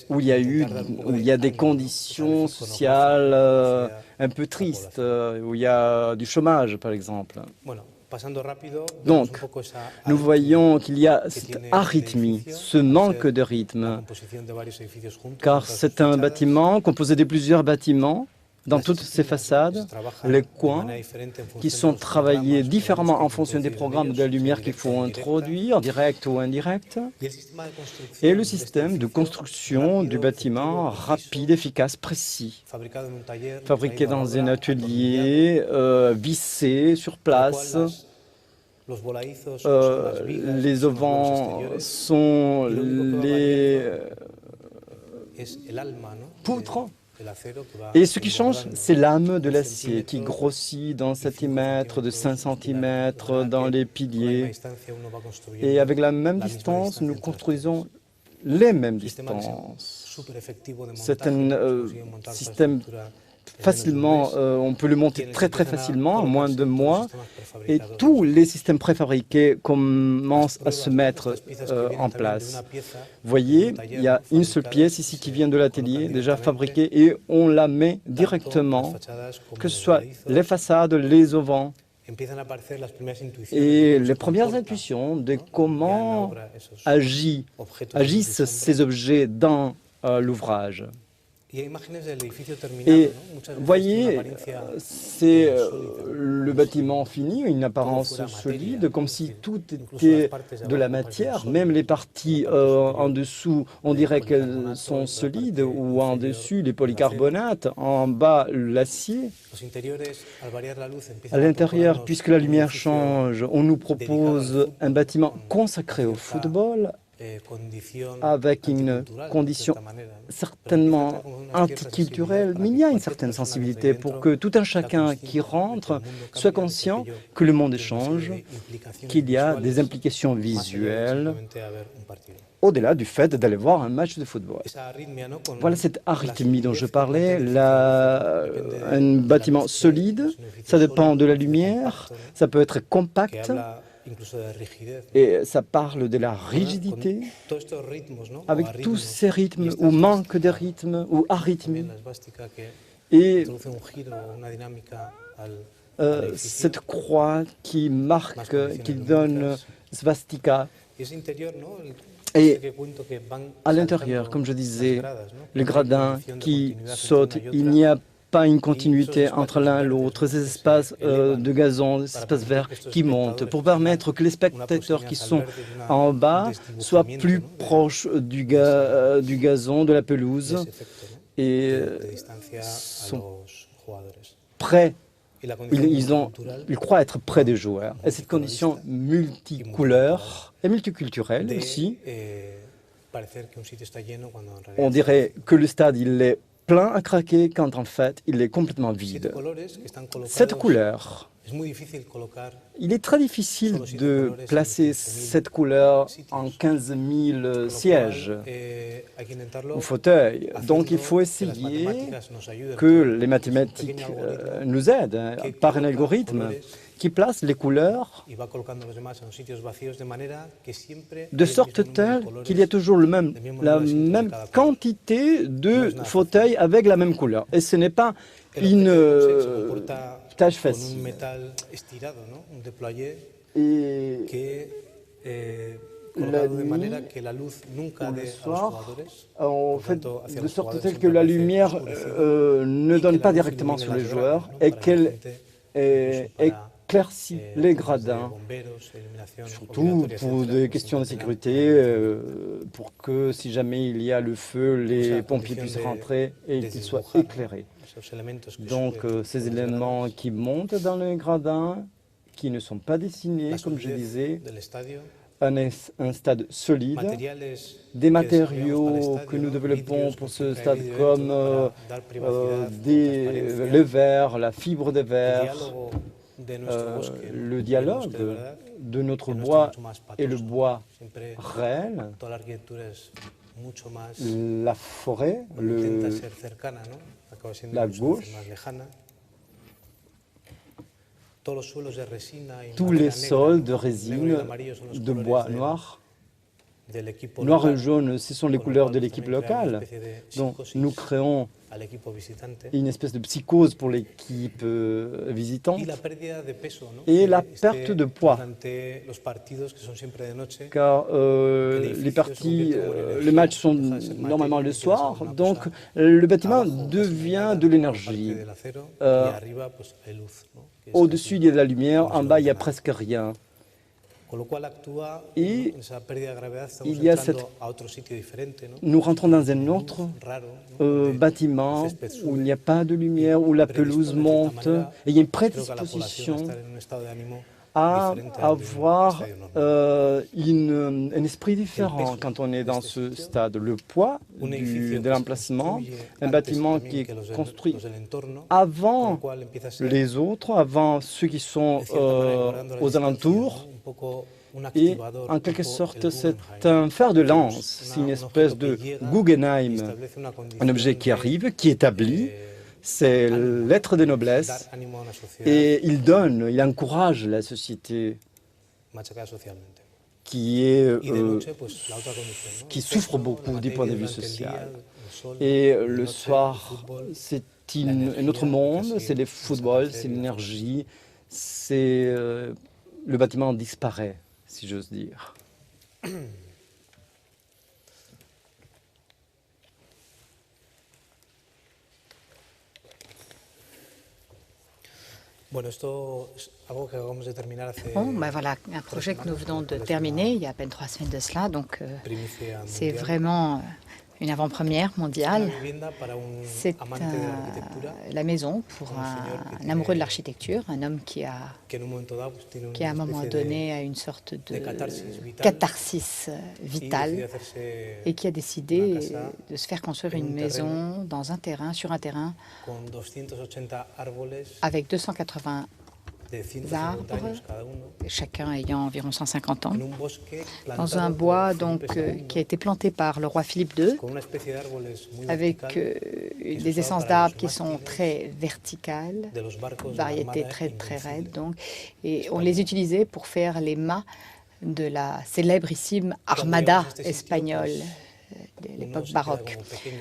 Speaker 1: où il y a des conditions sociales un peu tristes, où il y a du chômage, par exemple. Donc, nous voyons qu'il y a cette arythmie, ce manque de rythme, car c'est un bâtiment composé de plusieurs bâtiments dans toutes ses façades, les coins qui sont travaillés différemment en fonction des programmes de la lumière qu'il faut introduire, direct ou indirect, et le système de construction du bâtiment rapide, efficace, précis, fabriqué dans un atelier, vissé sur place. Les auvents sont les poutres. Et ce qui change, c'est l'âme de l'acier qui grossit d'un centimètre, de 5 cm dans les piliers. Et avec la même distance, nous construisons les mêmes distances. C'est un système facilement, on peut le monter très facilement, en moins de mois, et tous les systèmes préfabriqués commencent à se mettre en place. Vous voyez, il y a une seule pièce ici qui vient de l'atelier, déjà fabriquée, et on la met directement, que ce soit les façades, les auvents, et les premières intuitions de comment agissent ces objets dans l'ouvrage. Et voyez, c'est le bâtiment fini, une apparence solide, comme si tout était de la matière. Même les parties en dessous, on dirait qu'elles sont solides, ou en dessus, les polycarbonates, en bas, l'acier. À l'intérieur, puisque la lumière change, on nous propose un bâtiment consacré au football, avec une condition certainement anticulturelle, mais il y a une certaine sensibilité pour que tout un chacun qui rentre soit conscient que le monde change, qu'il y a des implications visuelles au-delà du fait d'aller voir un match de football. Voilà cette arythmie dont je parlais, un bâtiment solide, ça dépend de la lumière, ça peut être compact, et ça parle de la rigidité, avec tous ces rythmes, ou manque de rythme, ou arythmie. Et cette croix qui marque, qui donne svastika. Et à l'intérieur, comme je disais, les gradins qui sautent, il n'y a pas une continuité entre l'un et l'autre, ces espaces de gazon, ces espaces verts qui montent, pour permettre que les spectateurs qui sont en bas soient plus proches du gazon, de la pelouse, et sont prêts. Ils croient être près des joueurs. Et cette condition multicouleur et multiculturelle aussi, on dirait que le stade, il est plein à craquer quand en fait il est complètement vide. Cette couleur Il est très difficile de placer cette couleur en 15 000 sièges ou fauteuils. Donc il faut essayer que les mathématiques nous aident par un algorithme qui place les couleurs de sorte telle qu'il y ait toujours la même quantité de fauteuils avec la même couleur. Et ce n'est pas une tâche facile. Et la nuit ou le soir, on fait de sorte telle que la lumière ne donne pas directement sur les joueurs et qu'elle éclaircit les gradins, surtout pour des questions de sécurité, pour que si jamais il y a le feu, les pompiers puissent rentrer et qu'ils soient éclairés. Donc ces éléments qui montent dans les gradins, qui ne sont pas dessinés, comme je disais, un stade solide, des matériaux que nous développons pour ce stade comme le verre, la fibre de verre, le dialogue de notre bois et le bois réel, la forêt, la gauche, tous les sols de résine, de bois noir. Noir et jaune, ce sont les couleurs de l'équipe locale. Donc nous créons une espèce de psychose pour l'équipe visitante et la perte de poids. Car les matchs sont normalement le soir, donc le bâtiment devient de l'énergie. Au-dessus, il y a de la lumière, en bas, il n'y a presque rien. Et il y a nous rentrons dans un autre bâtiment où il n'y a pas de lumière, où la pelouse monte, et il y a une prédisposition à avoir un esprit différent quand on est dans ce stade. Le poids de l'emplacement, un bâtiment qui est construit avant les autres, avant ceux qui sont aux alentours, et en quelque sorte c'est un fer de lance, c'est une espèce de Guggenheim, un objet qui arrive, qui établit, c'est l'être de noblesse, et il encourage la société qui souffre beaucoup du point de vue social. Et le soir, c'est un autre monde, c'est le football, c'est l'énergie, le bâtiment disparaît, si j'ose dire.
Speaker 2: Bon, ben voilà, un projet que nous venons de terminer il y a à peine 3 semaines de cela, donc c'est vraiment une avant-première mondiale. C'est la maison pour un amoureux de l'architecture, un homme qui à un moment donné a une sorte de catharsis vitale et qui a décidé de se faire construire une maison dans un terrain, sur un terrain avec 280 arbres, chacun ayant environ 150 ans, dans un bois donc, qui a été planté par le roi Philippe II, avec des essences d'arbres qui sont très verticales, variétés très raides, donc, et on les utilisait pour faire les mâts de la célébrissime armada espagnole de l'époque baroque.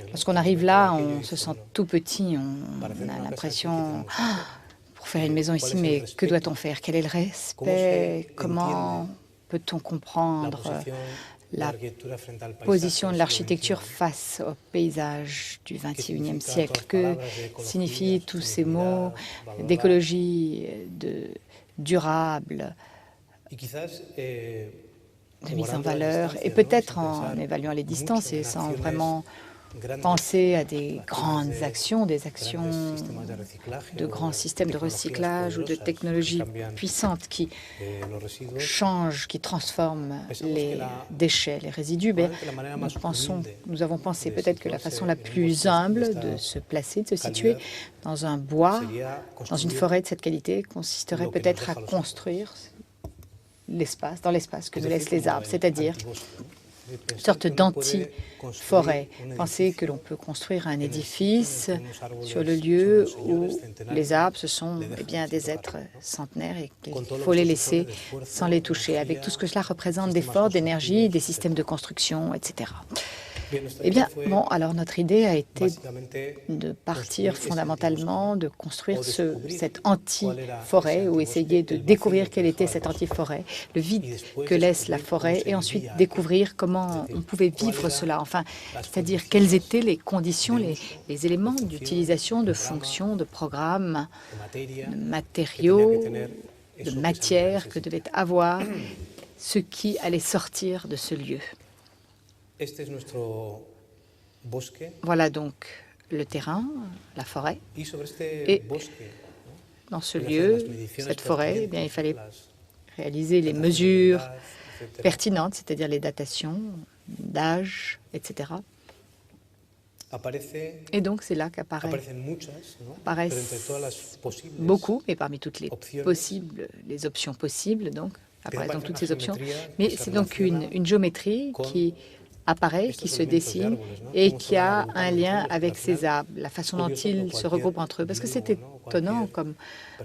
Speaker 2: Lorsqu'on arrive là, on se sent tout petit, on a l'impression... Pour faire une maison ici, mais que doit-on faire? Quel est le respect? Comment peut-on comprendre la position de l'architecture face au paysage du XXIe siècle? Que signifient tous ces mots d'écologie, de durable, de mise en valeur? Et peut-être en évaluant les distances et sans vraiment penser à des grandes actions, des actions de grands systèmes de recyclage ou de technologies puissantes qui changent, qui transforment les déchets, les résidus. Nous avons pensé peut-être que la façon la plus humble de se placer, de se situer dans un bois, dans une forêt de cette qualité, consisterait peut-être à construire dans l'espace que nous laissent les arbres, c'est-à-dire une sorte d'anti-forêt. Penser que l'on peut construire un édifice sur le lieu où les arbres, ce sont des êtres centenaires et qu'il faut les laisser sans les toucher, avec tout ce que cela représente d'efforts, d'énergie, des systèmes de construction, etc. Alors notre idée a été de partir fondamentalement, de construire cette anti-forêt ou essayer de découvrir quelle était cette anti-forêt, le vide que laisse la forêt et ensuite découvrir comment on pouvait vivre cela, c'est-à-dire quelles étaient les conditions, les éléments d'utilisation, de fonctions, de programmes, de matériaux, de matière que devait avoir ce qui allait sortir de ce lieu. Voilà donc le terrain, la forêt. Et dans ce lieu, cette forêt, il fallait réaliser les mesures pertinentes, c'est-à-dire les datations d'âge, etc. Et donc c'est là qu'apparaissent beaucoup, et parmi toutes les options possibles, donc apparaissent donc toutes ces options. Mais c'est donc une géométrie qui apparaît, qui se dessine et qui a un lien avec ces arbres, la façon dont ils se regroupent entre eux. Parce que c'est étonnant, comme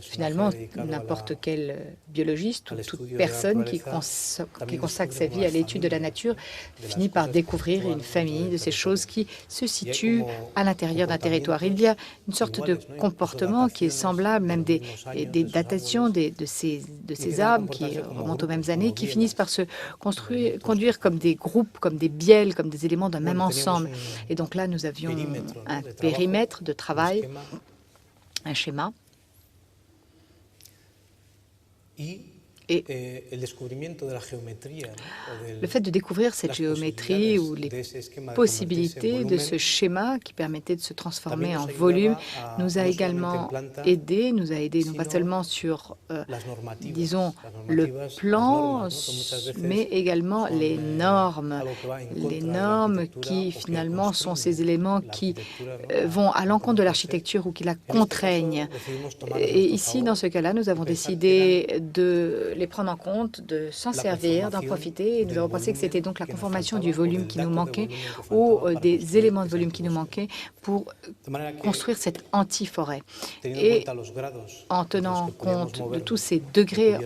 Speaker 2: finalement n'importe quel biologiste ou toute personne qui consacre sa vie à l'étude de la nature finit par découvrir une famille de ces choses qui se situent à l'intérieur d'un territoire. Il y a une sorte de comportement qui est semblable, même des datations de ces arbres qui remontent aux mêmes années, qui finissent par se conduire comme des groupes, comme des biais, comme des éléments d'un même ensemble. Et donc là, nous avions un périmètre de travail, un schéma. Et le fait de découvrir cette géométrie ou les possibilités de ce schéma qui permettait de se transformer en volume nous a également aidé, nous a aidé non pas seulement sur, disons, le plan, mais également les normes qui finalement sont ces éléments qui vont à l'encontre de l'architecture ou qui la contraignent. Et ici, dans ce cas-là, nous avons décidé de les prendre en compte, de s'en servir, d'en profiter. Et nous avons pensé que c'était donc la conformation du volume qui nous manquait ou des éléments de volume qui nous manquaient pour construire cette anti-forêt. Et en tenant compte de tous ces degrés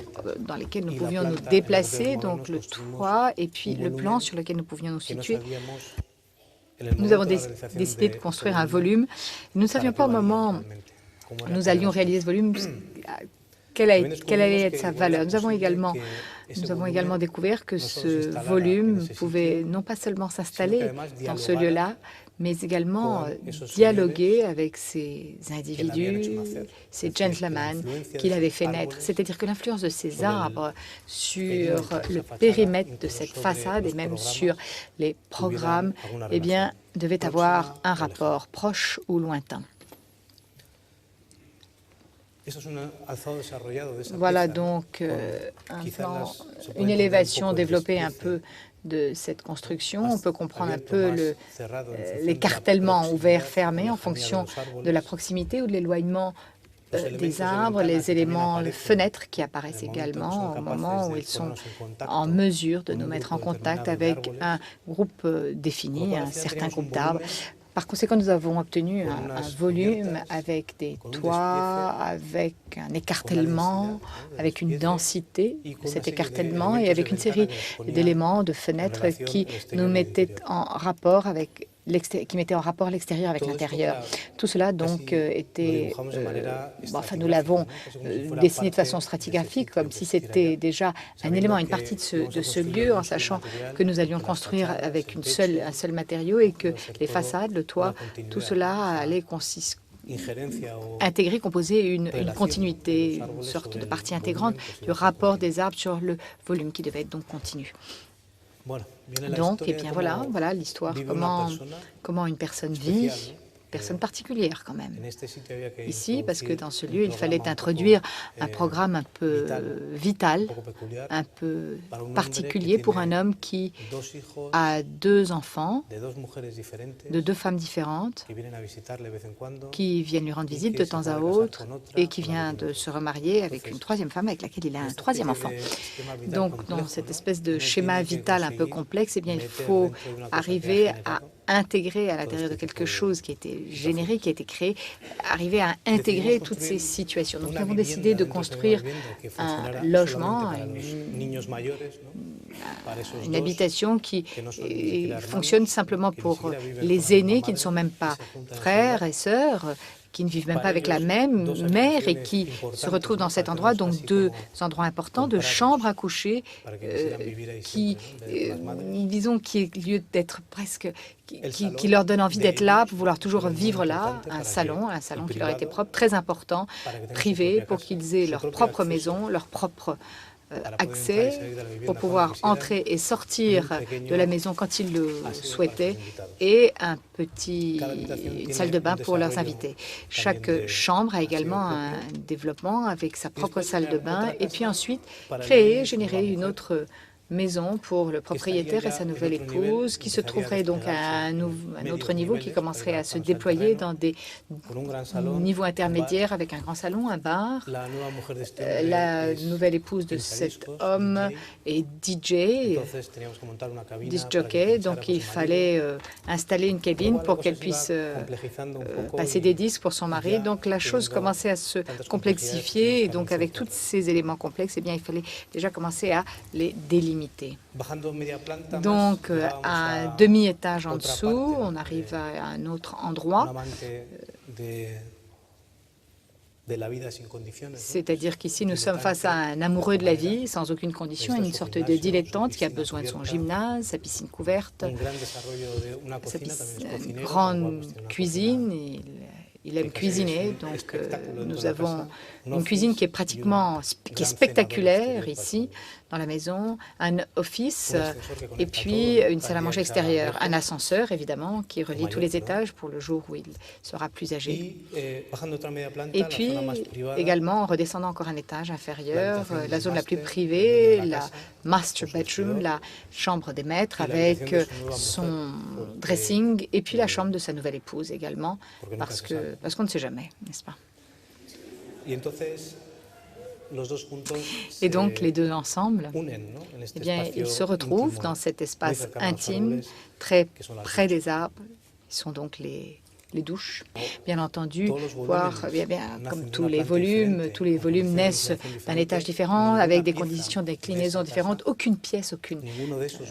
Speaker 2: dans lesquels nous pouvions nous déplacer, donc le toit et puis le plan sur lequel nous pouvions nous situer, nous avons décidé de construire un volume. Nous ne savions pas au moment où nous allions réaliser ce volume quelle allait être sa valeur. Nous avons également découvert que ce volume pouvait non pas seulement s'installer dans ce lieu-là, mais également dialoguer avec ces individus, ces gentlemen qui l'avaient fait naître. C'est-à-dire que l'influence de ces arbres sur le périmètre de cette façade et même sur les programmes, devait avoir un rapport proche ou lointain. Voilà donc une élévation développée un peu de cette construction. On peut comprendre un peu l'écartèlement ouvert-fermé en fonction de la proximité ou de l'éloignement des arbres, les éléments, les fenêtres qui apparaissent également au moment où ils sont en mesure de nous mettre en contact avec un groupe défini, un certain groupe d'arbres. Par conséquent, nous avons obtenu un volume avec des toits, avec un écartèlement, avec une densité de cet écartèlement et avec une série d'éléments, de fenêtres qui nous mettaient en rapport avec l'extérieur avec l'intérieur. Tout cela donc était, nous l'avons dessiné de façon stratigraphique, comme si c'était déjà un élément, une partie de ce lieu, en sachant que nous allions construire avec un seul matériau et que les façades, le toit, tout cela allait intégrer, composer une continuité, une sorte de partie intégrante du rapport des arbres sur le volume qui devait être donc continu. Donc, eh bien voilà l'histoire, comment une personne vit, personne particulière quand même. Ici, parce que dans ce lieu, il fallait introduire un programme un peu vital, un peu particulier pour un homme qui a 2 enfants de 2 femmes différentes qui viennent lui rendre visite de temps à autre et qui vient de se remarier avec une 3e femme avec laquelle il a un 3e enfant. Donc, dans cette espèce de schéma vital un peu complexe, eh bien, il faut arriver à intégrer à l'intérieur de quelque chose qui a été généré, qui a été créé, arriver à intégrer toutes ces situations. Donc nous avons décidé de construire un logement, une habitation qui fonctionne simplement pour les aînés qui ne sont même pas frères et sœurs, qui ne vivent même pas avec la même mère et qui se retrouvent dans cet endroit, donc 2 endroits importants de chambres à coucher disons, qui est lieu d'être presque, qui leur donne envie d'être là, pour vouloir toujours vivre là, un salon qui leur était propre, très important, privé, pour qu'ils aient leur propre maison, leur propre accès pour pouvoir entrer et sortir de la maison quand ils le souhaitaient et une salle de bain pour leurs invités. Chaque chambre a également un développement avec sa propre salle de bain et puis ensuite générer une autre maison pour le propriétaire et sa nouvelle épouse qui se trouverait donc à un autre niveau qui commencerait à se déployer dans des niveaux intermédiaires avec un grand salon, un bar. La nouvelle épouse de cet homme est DJ, disc jockey, donc il fallait installer une cabine pour qu'elle puisse passer des disques pour son mari. Donc la chose commençait à se complexifier et donc avec tous ces éléments complexes, eh bien, il fallait déjà commencer à les délimiter. Donc, à un demi-étage en dessous, on arrive à un autre endroit. C'est-à-dire qu'ici, nous sommes face à un amoureux de la vie, sans aucune condition, une sorte de dilettante qui a besoin de son gymnase, sa piscine couverte, une grande cuisine. Il aime cuisiner, donc nous avons une cuisine qui est spectaculaire ici, dans la maison, un office et puis une salle à manger extérieure, un ascenseur évidemment qui relie tous les étages pour le jour où il sera plus âgé. Et puis également en redescendant encore un étage inférieur, la zone la plus privée, la master bedroom, la chambre des maîtres avec son dressing et puis la chambre de sa nouvelle épouse également parce qu'on ne sait jamais, n'est-ce pas? Et donc, les 2 ensemble, eh bien, ils se retrouvent dans cet espace intime, très près des arbres. Ils sont donc les douches. Bien entendu, comme tous les volumes naissent d'un étage différent, avec des conditions d'inclinaison différentes. Aucune pièce, aucune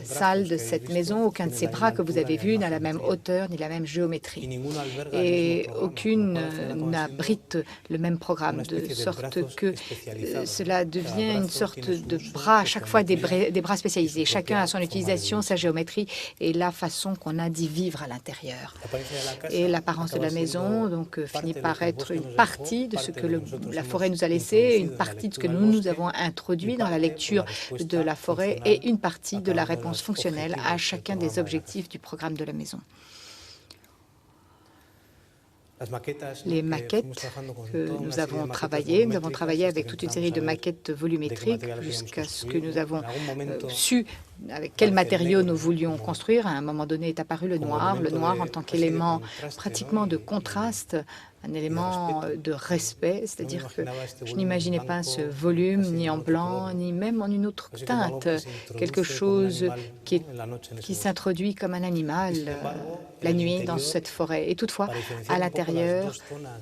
Speaker 2: salle de cette maison, aucun de ces bras que vous avez vus n'a la même hauteur ni la même géométrie. Et aucune n'abrite le même programme, de sorte que cela devient une sorte de bras, à chaque fois des bras spécialisés. Chacun a son utilisation, sa géométrie et la façon qu'on a d'y vivre à l'intérieur. Et l'apparence de la maison donc finit par être une partie de ce que la forêt nous a laissé, une partie de ce que nous avons introduit dans la lecture de la forêt et une partie de la réponse fonctionnelle à chacun des objectifs du programme de la maison. Les maquettes que nous avons travaillé avec toute une série de maquettes volumétriques jusqu'à ce que nous avons su avec quels matériaux nous voulions construire. À un moment donné est apparu le noir en tant qu'élément pratiquement de contraste, un élément de respect, c'est-à-dire que je n'imaginais pas ce volume ni en blanc, ni même en une autre teinte, quelque chose qui s'introduit comme un animal la nuit dans cette forêt. Et toutefois, à l'intérieur,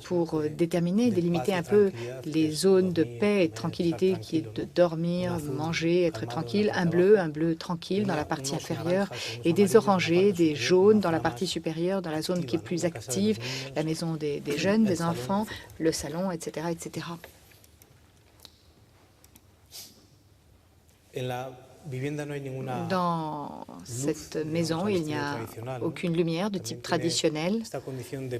Speaker 2: pour déterminer, délimiter un peu les zones de paix et de tranquillité qui est de dormir, manger, être tranquille, un bleu tranquille dans la partie inférieure et des orangés, des jaunes dans la partie supérieure, dans la zone qui est plus active, la maison des jeunes, des enfants, le salon, etc., etc. Dans cette maison, il n'y a aucune lumière de type traditionnel.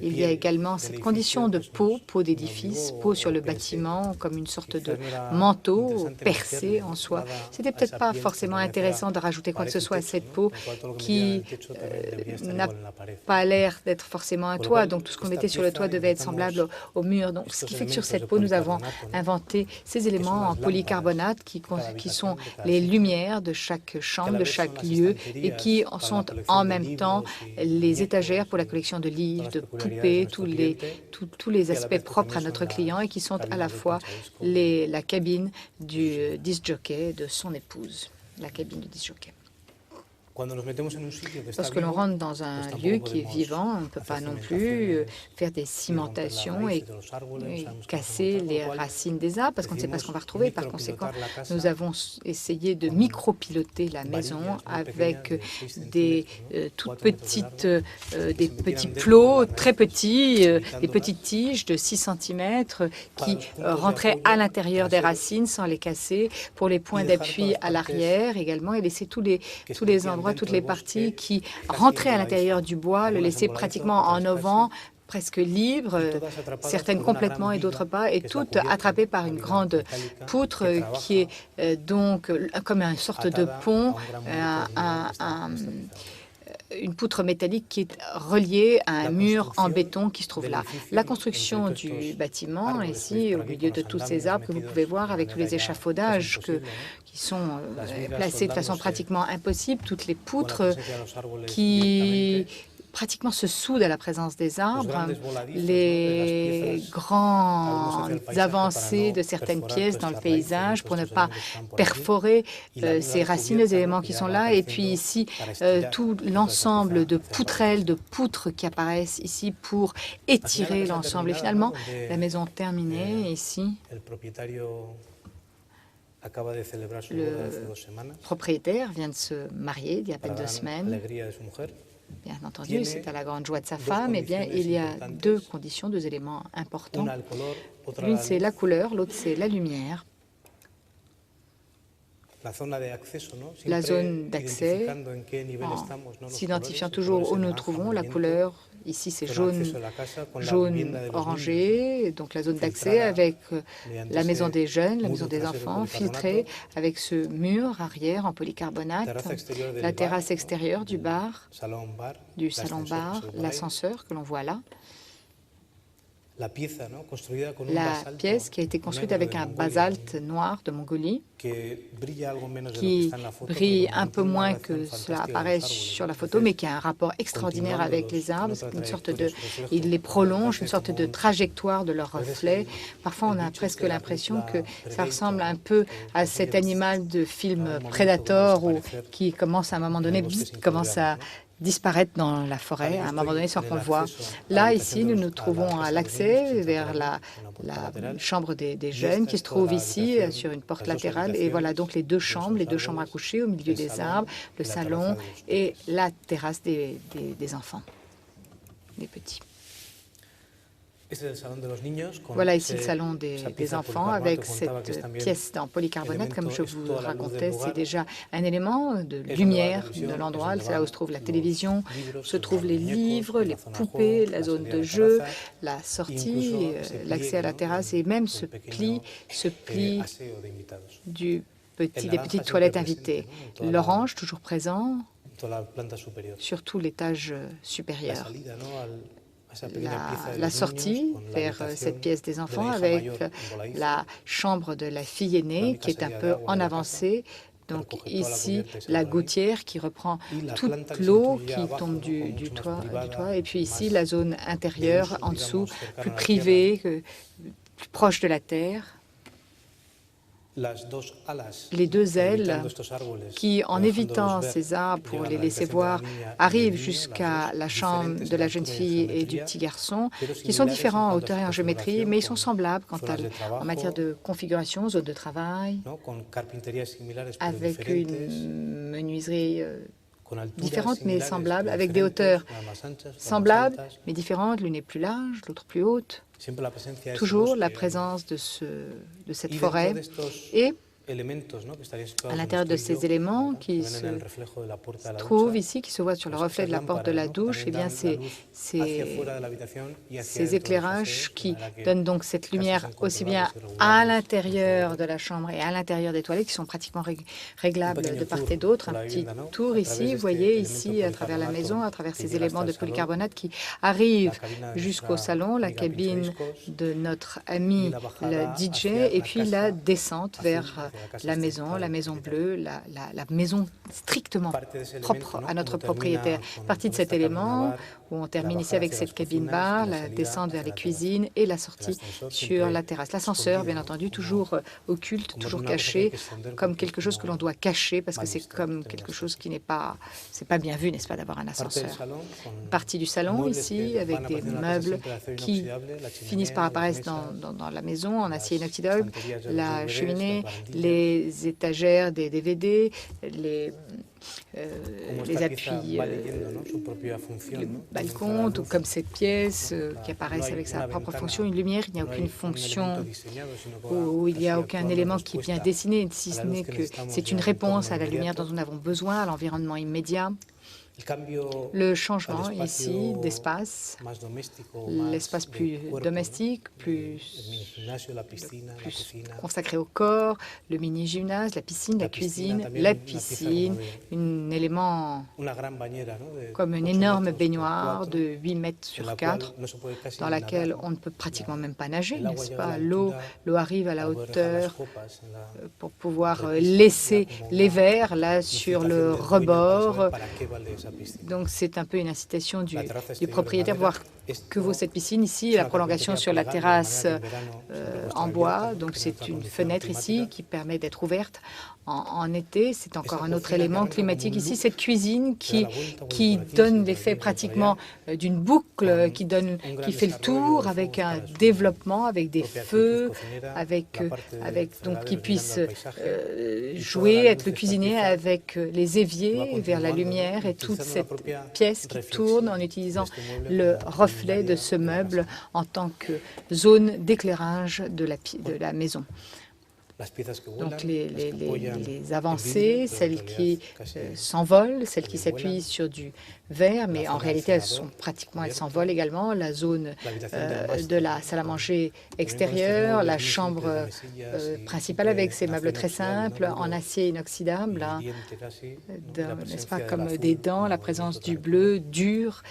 Speaker 2: Il y a également cette condition de peau d'édifice, peau sur le bâtiment, comme une sorte de manteau percé en soi. C'était peut-être pas forcément intéressant de rajouter quoi que ce soit à cette peau qui n'a pas l'air d'être forcément un toit. Donc tout ce qu'on mettait sur le toit devait être semblable au mur. Donc, ce qui fait que sur cette peau, nous avons inventé ces éléments en polycarbonate qui sont les lumières de chaque chambre, de chaque lieu, et qui sont en même temps les étagères pour la collection de livres, de poupées, tous les aspects propres à notre client, et qui sont à la fois la cabine du disc-jockey de son épouse, la cabine du disc-jockey. Lorsque l'on rentre dans un lieu qui est vivant, on ne peut pas non plus faire des cimentations et casser les racines des arbres parce qu'on ne sait pas ce qu'on va retrouver. Par conséquent, nous avons essayé de micro-piloter la maison avec des petits plots très petits, des petites tiges de 6 cm qui rentraient à l'intérieur des racines sans les casser, pour les points d'appui à l'arrière également, et laisser tous les endroits, toutes les parties qui rentraient à l'intérieur du bois, le laisser pratiquement en auvent, presque libre, certaines complètement et d'autres pas, et toutes attrapées par une grande poutre qui est donc comme une sorte de pont, une poutre métallique qui est reliée à un mur en béton qui se trouve là. La construction du bâtiment, ici, au milieu de tous ces arbres que vous pouvez voir, avec tous les échafaudages qui sont placés de façon pratiquement impossible, toutes les poutres qui pratiquement se soudent à la présence des arbres, les grandes avancées de certaines pièces dans le paysage pour ne pas perforer ces racineux éléments qui sont là, et puis ici tout l'ensemble de poutrelles, de poutres qui apparaissent ici pour étirer l'ensemble. Et finalement, la maison terminée ici. Le propriétaire vient de se marier il y a à peine 2 semaines. Bien entendu, c'est à la grande joie de sa femme. Eh bien, il y a 2 conditions, 2 éléments importants. L'une, c'est la couleur, l'autre, c'est la lumière. La zone d'accès, en s'identifiant toujours où nous trouvons, la couleur, ici c'est jaune orangé, donc la zone d'accès avec la maison des jeunes, la maison des enfants, filtrée avec ce mur arrière en polycarbonate, la terrasse extérieure du bar, du salon-bar, l'ascenseur que l'on voit là. La pièce qui a été construite avec un basalte noir de Mongolie, qui brille un peu moins que cela apparaît sur la photo, mais qui a un rapport extraordinaire avec les arbres. Il les prolonge, une sorte de trajectoire de leur reflet. Parfois, on a presque l'impression que ça ressemble un peu à cet animal de film Predator qui commence à un moment donné, commence à disparaître dans la forêt à un moment donné sans qu'on le voie. Là, ici, nous nous trouvons à l'accès vers la chambre des jeunes qui se trouve ici sur une porte latérale. Et voilà donc les 2 chambres à coucher au milieu des arbres, le salon et la terrasse des enfants, des petits. Voilà ici le salon des enfants avec cette pièce en polycarbonate. Comme je vous racontais, c'est déjà un élément de lumière de l'endroit. C'est là où se trouve la télévision, où se trouvent les livres, les poupées, la zone de jeu, la sortie, l'accès à la terrasse et même ce pli des petites toilettes invitées. L'orange, toujours présent, surtout l'étage supérieur. La sortie vers cette pièce des enfants avec la chambre de la fille aînée qui est un peu en avancée. Donc ici, la gouttière qui reprend toute l'eau qui tombe du toit. Et puis ici, la zone intérieure en dessous, plus privée, plus proche de la terre. Les 2 ailes qui, en évitant ces arbres pour les laisser voir, arrivent jusqu'à la chambre de la jeune fille et du petit garçon, qui sont différents en hauteur et en géométrie, mais ils sont semblables en matière de configuration, zone de travail, avec une menuiserie différente mais semblable, avec des hauteurs semblables mais différentes, l'une est plus large, l'autre plus haute. Toujours la présence de cette forêt et À l'intérieur de ces éléments qui se trouvent ici, qui se voient sur le reflet de la porte de la douche, eh bien ces éclairages qui donnent donc cette lumière aussi bien à l'intérieur de la chambre et à l'intérieur des toilettes, qui sont pratiquement réglables de part et d'autre. Un petit tour ici, vous voyez ici à travers la maison, à travers ces éléments de polycarbonate qui arrivent jusqu'au salon, la cabine de notre ami le DJ, et puis la descente vers la maison bleue, la maison strictement propre à notre propriétaire. Partie de cet élément où on termine ici avec cette cabine-bar, la descente vers les cuisines et la sortie sur la terrasse. L'ascenseur, bien entendu, toujours occulte, toujours caché, comme quelque chose que l'on doit cacher parce que c'est comme quelque chose qui n'est pas, c'est pas bien vu, n'est-ce pas, d'avoir un ascenseur. Partie du salon ici avec des meubles qui finissent par apparaître dans la maison en acier inoxydable, la cheminée, les étagères des DVD, les appuis, le balcon, tout comme cette pièce qui apparaissent avec sa propre fonction, une lumière, il n'y a aucune fonction où il n'y a aucun élément qui est bien dessiné, si ce n'est que c'est une réponse à la lumière dont nous avons besoin, à l'environnement immédiat. Le changement ici d'espace, l'espace plus domestique, plus consacré au corps, le mini-gymnase, la piscine, un élément comme une énorme baignoire de 8 mètres sur 4 dans laquelle on ne peut pratiquement même pas nager, n'est-ce pas? L'eau arrive à la hauteur pour pouvoir laisser les verres là sur le rebord. Donc, c'est un peu une incitation du propriétaire, voir que vaut cette piscine. Ici, la prolongation sur la terrasse en bois. Donc, c'est une fenêtre ici qui permet d'être ouverte en été. C'est encore un autre élément climatique ici. Cette cuisine qui donne l'effet pratiquement d'une boucle, qui fait le tour avec un développement, avec des feux, donc qui puisse jouer, être le cuisinier avec les éviers vers la lumière et toute cette pièce qui tourne en utilisant le reflet de ce meuble en tant que zone d'éclairage de la maison. Donc les avancées, celles qui s'envolent, celles qui s'appuient sur du verre, mais en réalité elles s'envolent également. La zone de la salle à manger extérieure, la chambre principale avec ses meubles très simples en acier inoxydable, n'est-ce pas, comme des dents, la présence du bleu dur,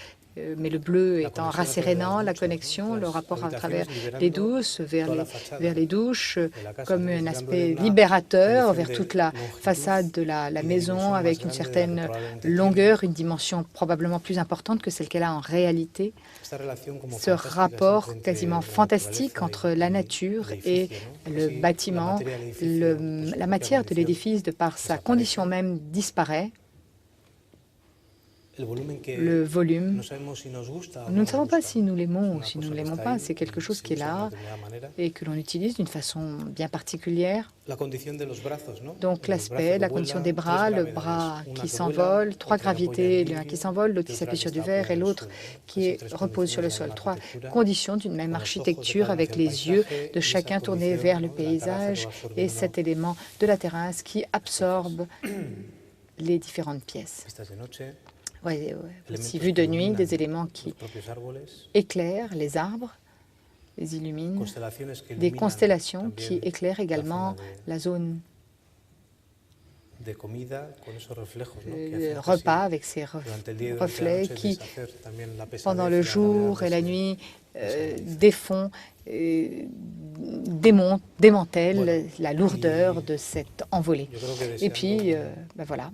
Speaker 2: mais le bleu étant rassérénant, la connexion, le rapport à travers les douches, vers les douches, comme un aspect libérateur vers toute la façade de la maison, avec une certaine longueur, une dimension probablement plus importante que celle qu'elle a en réalité. Ce rapport quasiment fantastique entre la nature et le bâtiment, la matière de l'édifice, de par sa condition même, disparaît. Le volume, nous ne savons pas si nous l'aimons ou si nous ne l'aimons pas. C'est quelque chose qui est là et que l'on utilise d'une façon bien particulière. Donc l'aspect, la condition des bras, le bras qui s'envole, 3 gravités, l'un qui s'envole, l'autre qui s'appuie sur du verre et l'autre qui repose sur le sol. 3 conditions d'une même architecture avec les yeux de chacun tournés vers le paysage et cet élément de la terrasse qui absorbe les différentes pièces. Aussi, vue de nuit, des éléments qui éclairent les arbres, les illuminent, des constellations qui éclairent également la zone de repas avec ces reflets qui, pendant le jour et la nuit, défont, démantèlent la lourdeur de cette envolée. Et puis, voilà.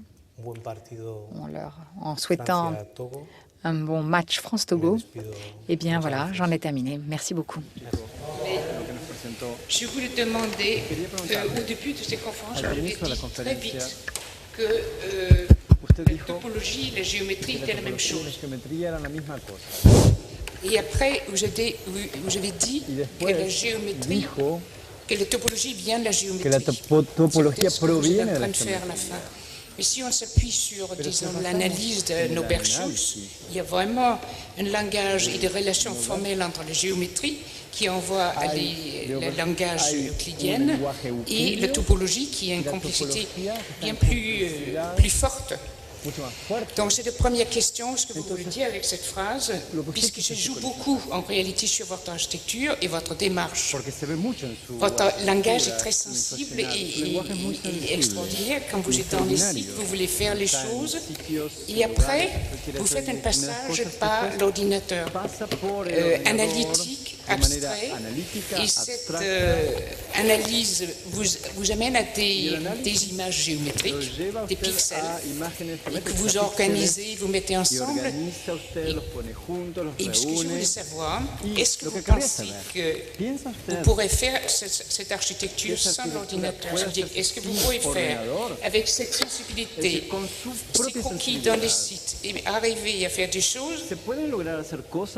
Speaker 2: En souhaitant un bon match France-Togo, eh bien voilà, j'en ai terminé. Merci beaucoup.
Speaker 3: Je voulais demander, au début de ces conférences, je voulais dire très vite que la topologie et la géométrie étaient la même chose. Et après, vous avez dit que la géométrie, que la topologie vient de la géométrie. C'est ce que vous êtes en train de faire à la fin. Mais si on s'appuie sur, disons, l'analyse de Norbert-Schulz, il y a vraiment un langage et des relations formelles entre la géométrie qui envoie le langage euclidien et la topologie qui a une complexité bien plus forte. Donc c'est la première question, ce que vous voulez dire avec cette phrase, puisque je joue beaucoup en réalité sur votre architecture et votre démarche. Votre langage est très sensible et extraordinaire. Quand vous êtes dans les sites, vous voulez faire les choses et après, vous faites un passage par l'ordinateur analytique, abstrait, et cette analyse vous amène à des images géométriques, des pixels, et que vous organisez, vous mettez ensemble. Et ce que je voulais savoir, est-ce que vous pensez que vous pourrez faire cette architecture sans l'ordinateur? C'est-à-dire, est-ce que vous pouvez faire avec cette sensibilité, ces croquis dans les sites, et arriver à faire des choses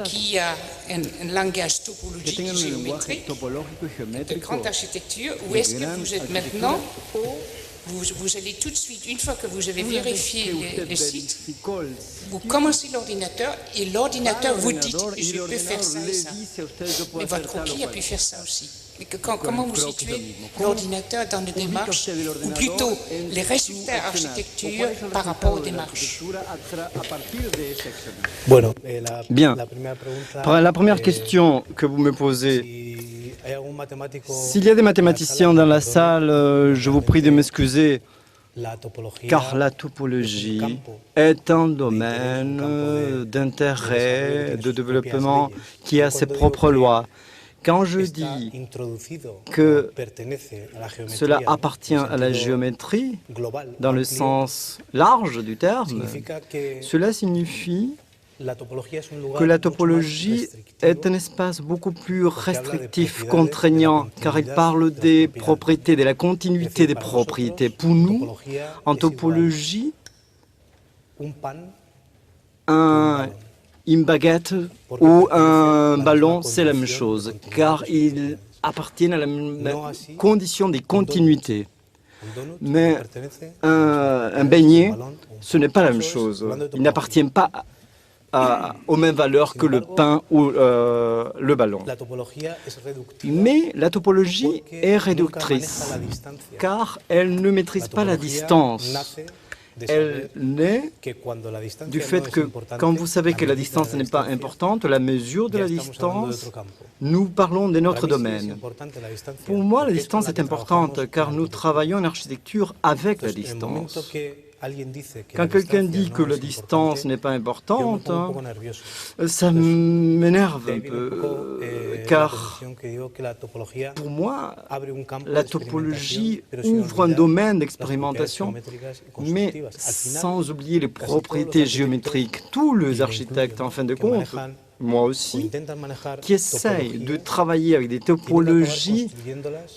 Speaker 3: qui a un langage topologique et géométrique de grande architecture, ou est-ce que vous êtes maintenant... Vous allez tout de suite, une fois que vous avez vérifié le site, vous commencez l'ordinateur et l'ordinateur vous dit « je peux faire ça et ça ». Mais votre croquis a pu faire ça aussi. Et comment vous situez l'ordinateur dans les démarches, ou plutôt les résultats architecture par rapport aux démarches?
Speaker 1: Bien. Pour la première question que vous me posez, s'il y a des mathématiciens dans la salle, je vous prie de m'excuser, car la topologie est un domaine d'intérêt, de développement qui a ses propres lois. Quand je dis que cela appartient à la géométrie, dans le sens large du terme, cela signifie que la topologie est un espace beaucoup plus restrictif, contraignant, car il parle des propriétés, de la continuité des propriétés. Pour nous, en topologie, une baguette ou un ballon, c'est la même chose, car ils appartiennent à la même condition de continuité. Mais un beignet, ce n'est pas la même chose. Il n'appartient pas aux mêmes valeurs que le pain ou le ballon. Mais la topologie est réductrice, car elle ne maîtrise pas la distance. Elle naît du fait que, quand vous savez que la distance n'est pas importante, la mesure de la distance, nous parlons de notre domaine. Pour moi, la distance est importante, car nous travaillons en architecture avec la distance. Quand quelqu'un dit que la distance n'est pas importante, ça m'énerve un peu, car pour moi, la topologie ouvre un domaine d'expérimentation, mais sans oublier les propriétés géométriques. Tous les architectes, en fin de compte, moi aussi, qui essayent de travailler avec des topologies,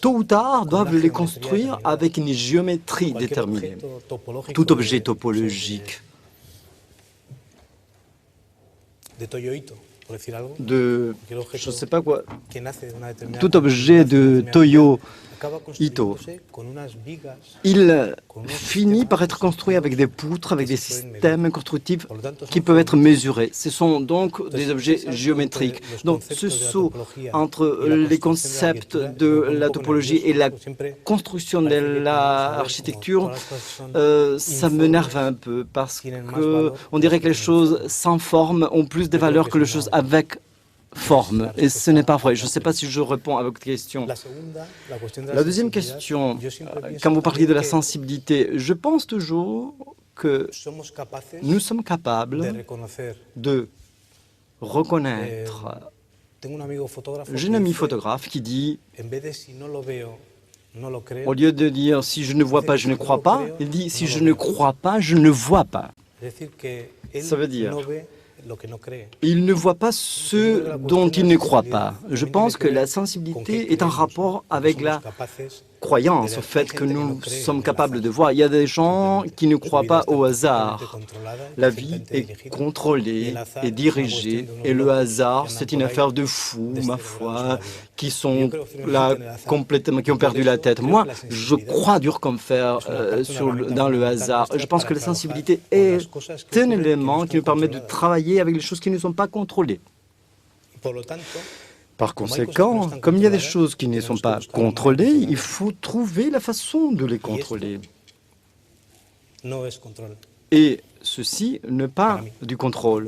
Speaker 1: tôt ou tard, doivent les construire avec une géométrie déterminée. Tout objet topologique je ne sais pas quoi, tout objet de Toyo Ito, il finit par être construit avec des poutres, avec des systèmes constructifs qui peuvent être mesurés. Ce sont donc des objets géométriques. Donc ce saut entre les concepts de la topologie et la construction de l'architecture, ça m'énerve un peu parce qu'on dirait que les choses sans forme ont plus de valeur que les choses avec forme, et ce n'est pas vrai. Je ne sais pas si je réponds à votre question. La deuxième question, quand vous parliez de la sensibilité, je pense toujours que nous sommes capables de reconnaître. J'ai un ami photographe qui dit, au lieu de dire « si je ne vois pas, je ne crois pas », il dit « si je ne crois pas, je ne vois pas ». Ça veut dire il ne voit pas ce dont il ne croit pas. Je pense que la sensibilité est en rapport avec la croyance au fait que nous sommes capables de voir. Il y a des gens qui ne croient pas au hasard. La vie est contrôlée et dirigée, et le hasard, c'est une affaire de fous, ma foi, qui sont là complètement, qui ont perdu la tête. Moi, je crois dur comme fer dans le hasard. Je pense que la sensibilité est un élément qui nous permet de travailler avec les choses qui ne sont pas contrôlées. Par conséquent, comme il y a des choses qui ne sont pas contrôlées, il faut trouver la façon de les contrôler. Et ceci n'est pas du contrôle.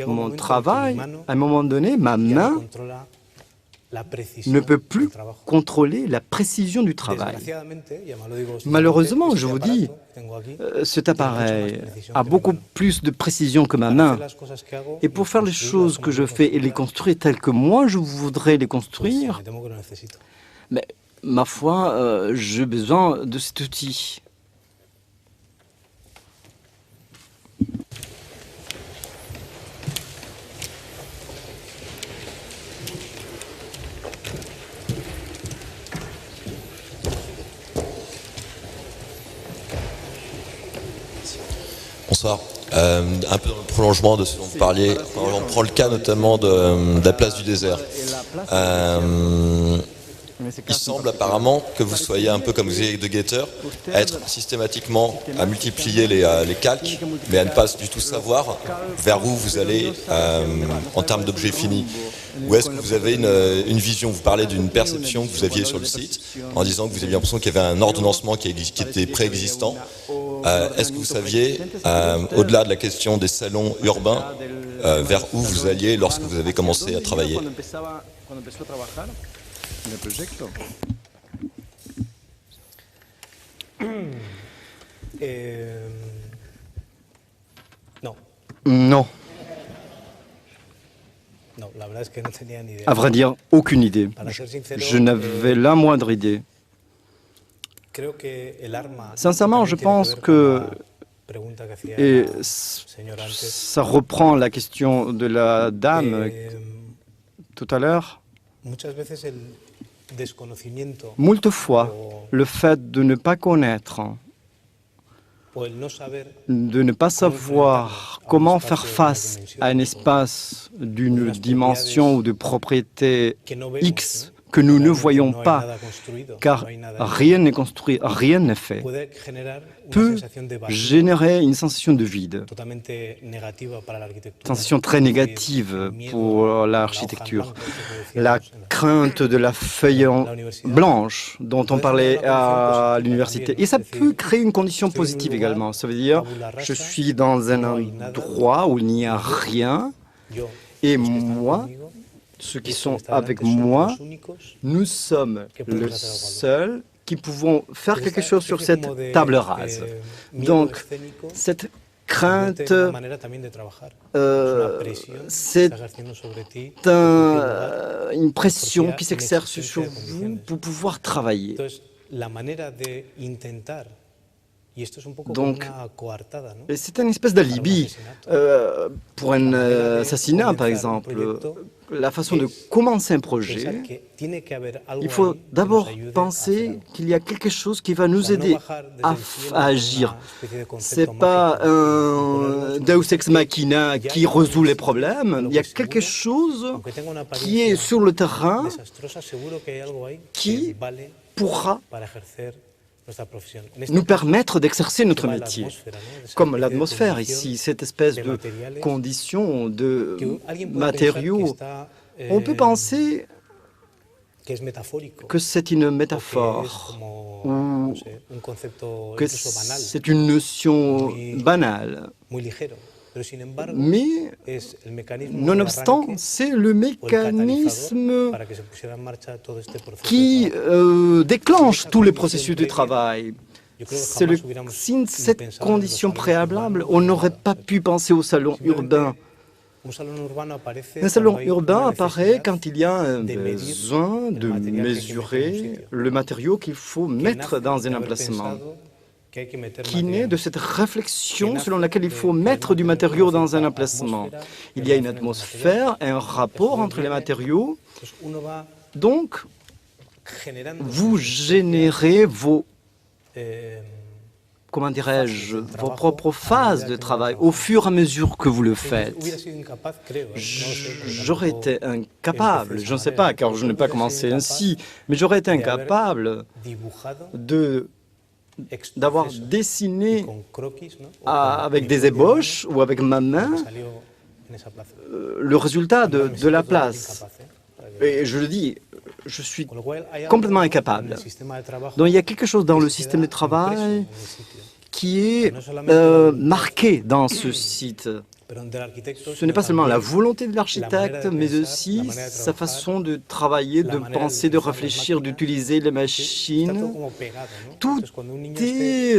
Speaker 1: Mon travail, à un moment donné, ma main ne peut plus contrôler la précision du travail. Malheureusement, je vous dis, cet appareil a beaucoup plus de précision que ma main. Et pour faire les choses que je fais et les construire telles que moi je voudrais les construire, mais, ma foi, j'ai besoin de cet outil.
Speaker 4: Bonsoir. Un peu dans le prolongement de ce dont vous parliez, on prend le cas notamment de la place du désert. Il semble apparemment que vous soyez un peu comme vous disiez de Getter, à être systématiquement à multiplier les calques, mais à ne pas du tout savoir vers où vous allez en termes d'objets finis. Ou est-ce que vous avez une vision, vous parlez d'une perception que vous aviez sur le site, en disant que vous aviez l'impression qu'il y avait un ordonnancement qui était préexistant. Est-ce que vous saviez, au-delà de la question des salons urbains, vers où vous alliez lorsque vous avez commencé à travailler?
Speaker 1: Non. À vrai dire, aucune idée. Je n'avais la moindre idée. Sincèrement, je pense que, et ça reprend la question de la dame tout à l'heure, moult fois, le fait de ne pas connaître, de ne pas savoir comment faire face à un espace d'une dimension ou de propriété X que nous ne voyons pas, car rien n'est construit, rien n'est fait, peut générer une sensation de vide, une sensation très négative pour l'architecture. La crainte de la feuille blanche dont on parlait à l'université. Et ça peut créer une condition positive également. Ça veut dire, je suis dans un endroit où il n'y a rien, et moi, ceux qui sont avec moi, nous sommes le seul qui pouvons faire quelque chose sur cette table rase. Donc, cette crainte, c'est une pression qui s'exerce sur vous pour pouvoir travailler. Donc, c'est une espèce d'alibi pour un assassinat, par exemple. La façon de commencer un projet, il faut d'abord penser qu'il y a quelque chose qui va nous aider à agir. Ce n'est pas un Deus ex machina qui résout les problèmes. Il y a quelque chose qui est sur le terrain qui pourra nous permettre d'exercer notre métier, comme l'atmosphère ici, cette espèce de condition de matériaux. On peut penser que c'est une métaphore, ou que c'est une notion banale. Mais, nonobstant, c'est le mécanisme qui déclenche tous les processus de travail. Sin cette condition préalable, on n'aurait pas pu penser au salon urbain. Un salon urbain apparaît quand il y a un besoin de mesurer le matériau qu'il faut mettre dans un emplacement, qui naît de cette réflexion selon laquelle il faut mettre du matériau dans un emplacement. Il y a une atmosphère, un rapport entre les matériaux. Donc, vous générez vos, comment dirais-je, vos propres phases de travail au fur et à mesure que vous le faites. J'aurais été incapable, je ne sais pas, car je n'ai pas commencé ainsi, mais j'aurais été incapable d'avoir dessiné avec des ébauches ou avec ma main le résultat de la place. Et je le dis, je suis complètement incapable. Donc il y a quelque chose dans le système de travail qui est marqué dans ce site. Ce n'est pas seulement la volonté de l'architecte, mais aussi sa façon de travailler, de penser, de réfléchir, d'utiliser les machines. Tout est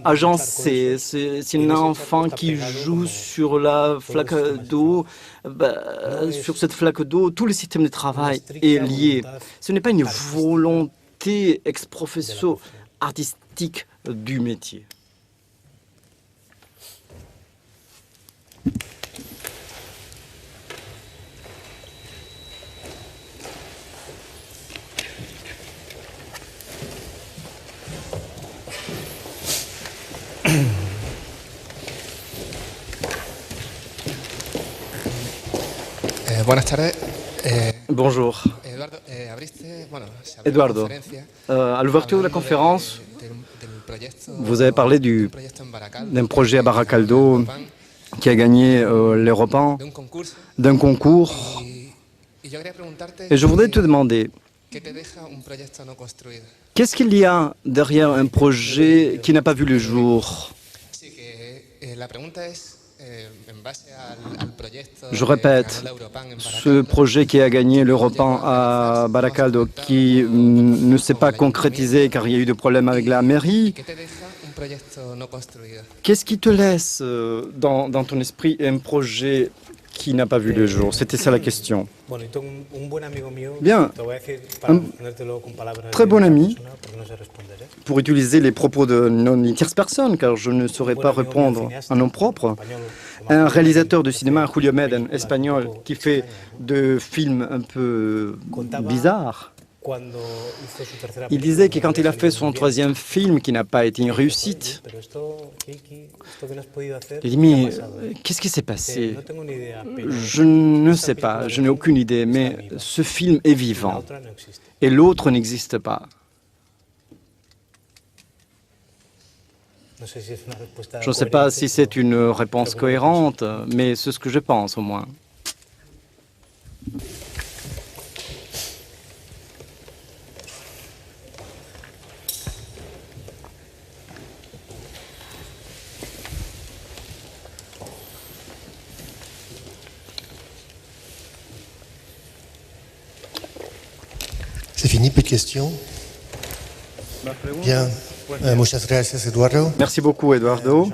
Speaker 1: agencé. C'est un enfant qui joue sur la flaque d'eau. Sur cette flaque d'eau, tout le système de travail est lié. Ce n'est pas une volonté ex-professo artistique du métier. Bonjour. Eduardo, à l'ouverture de la conférence, vous avez parlé d'un projet à Baracaldo qui a gagné l'Europan, d'un concours. Et je voudrais te demander, qu'est-ce qu'il y a derrière un projet qui n'a pas vu le jour? Je répète, ce projet qui a gagné l'Europan à Baracaldo, qui ne s'est pas concrétisé car il y a eu des problèmes avec la mairie, qu'est-ce qui te laisse dans ton esprit un projet qui n'a pas vu le jour? C'était ça la question. Bien, un très bon ami, pour utiliser les propos de une tierce personne, car je ne saurais pas répondre en nom propre, un réalisateur de cinéma, Julio Meden, espagnol, qui fait de films un peu bizarres. Il disait que quand il a fait son troisième film, qui n'a pas été une réussite, il dit, mais qu'est-ce qui s'est passé? Je ne sais pas, je n'ai aucune idée, mais ce film est vivant et l'autre n'existe pas. Je ne sais pas si c'est une réponse cohérente, mais c'est ce que je pense au moins.
Speaker 5: C'est fini, plus de questions? Bien. Muchas gracias, Eduardo.
Speaker 1: Merci beaucoup, Eduardo.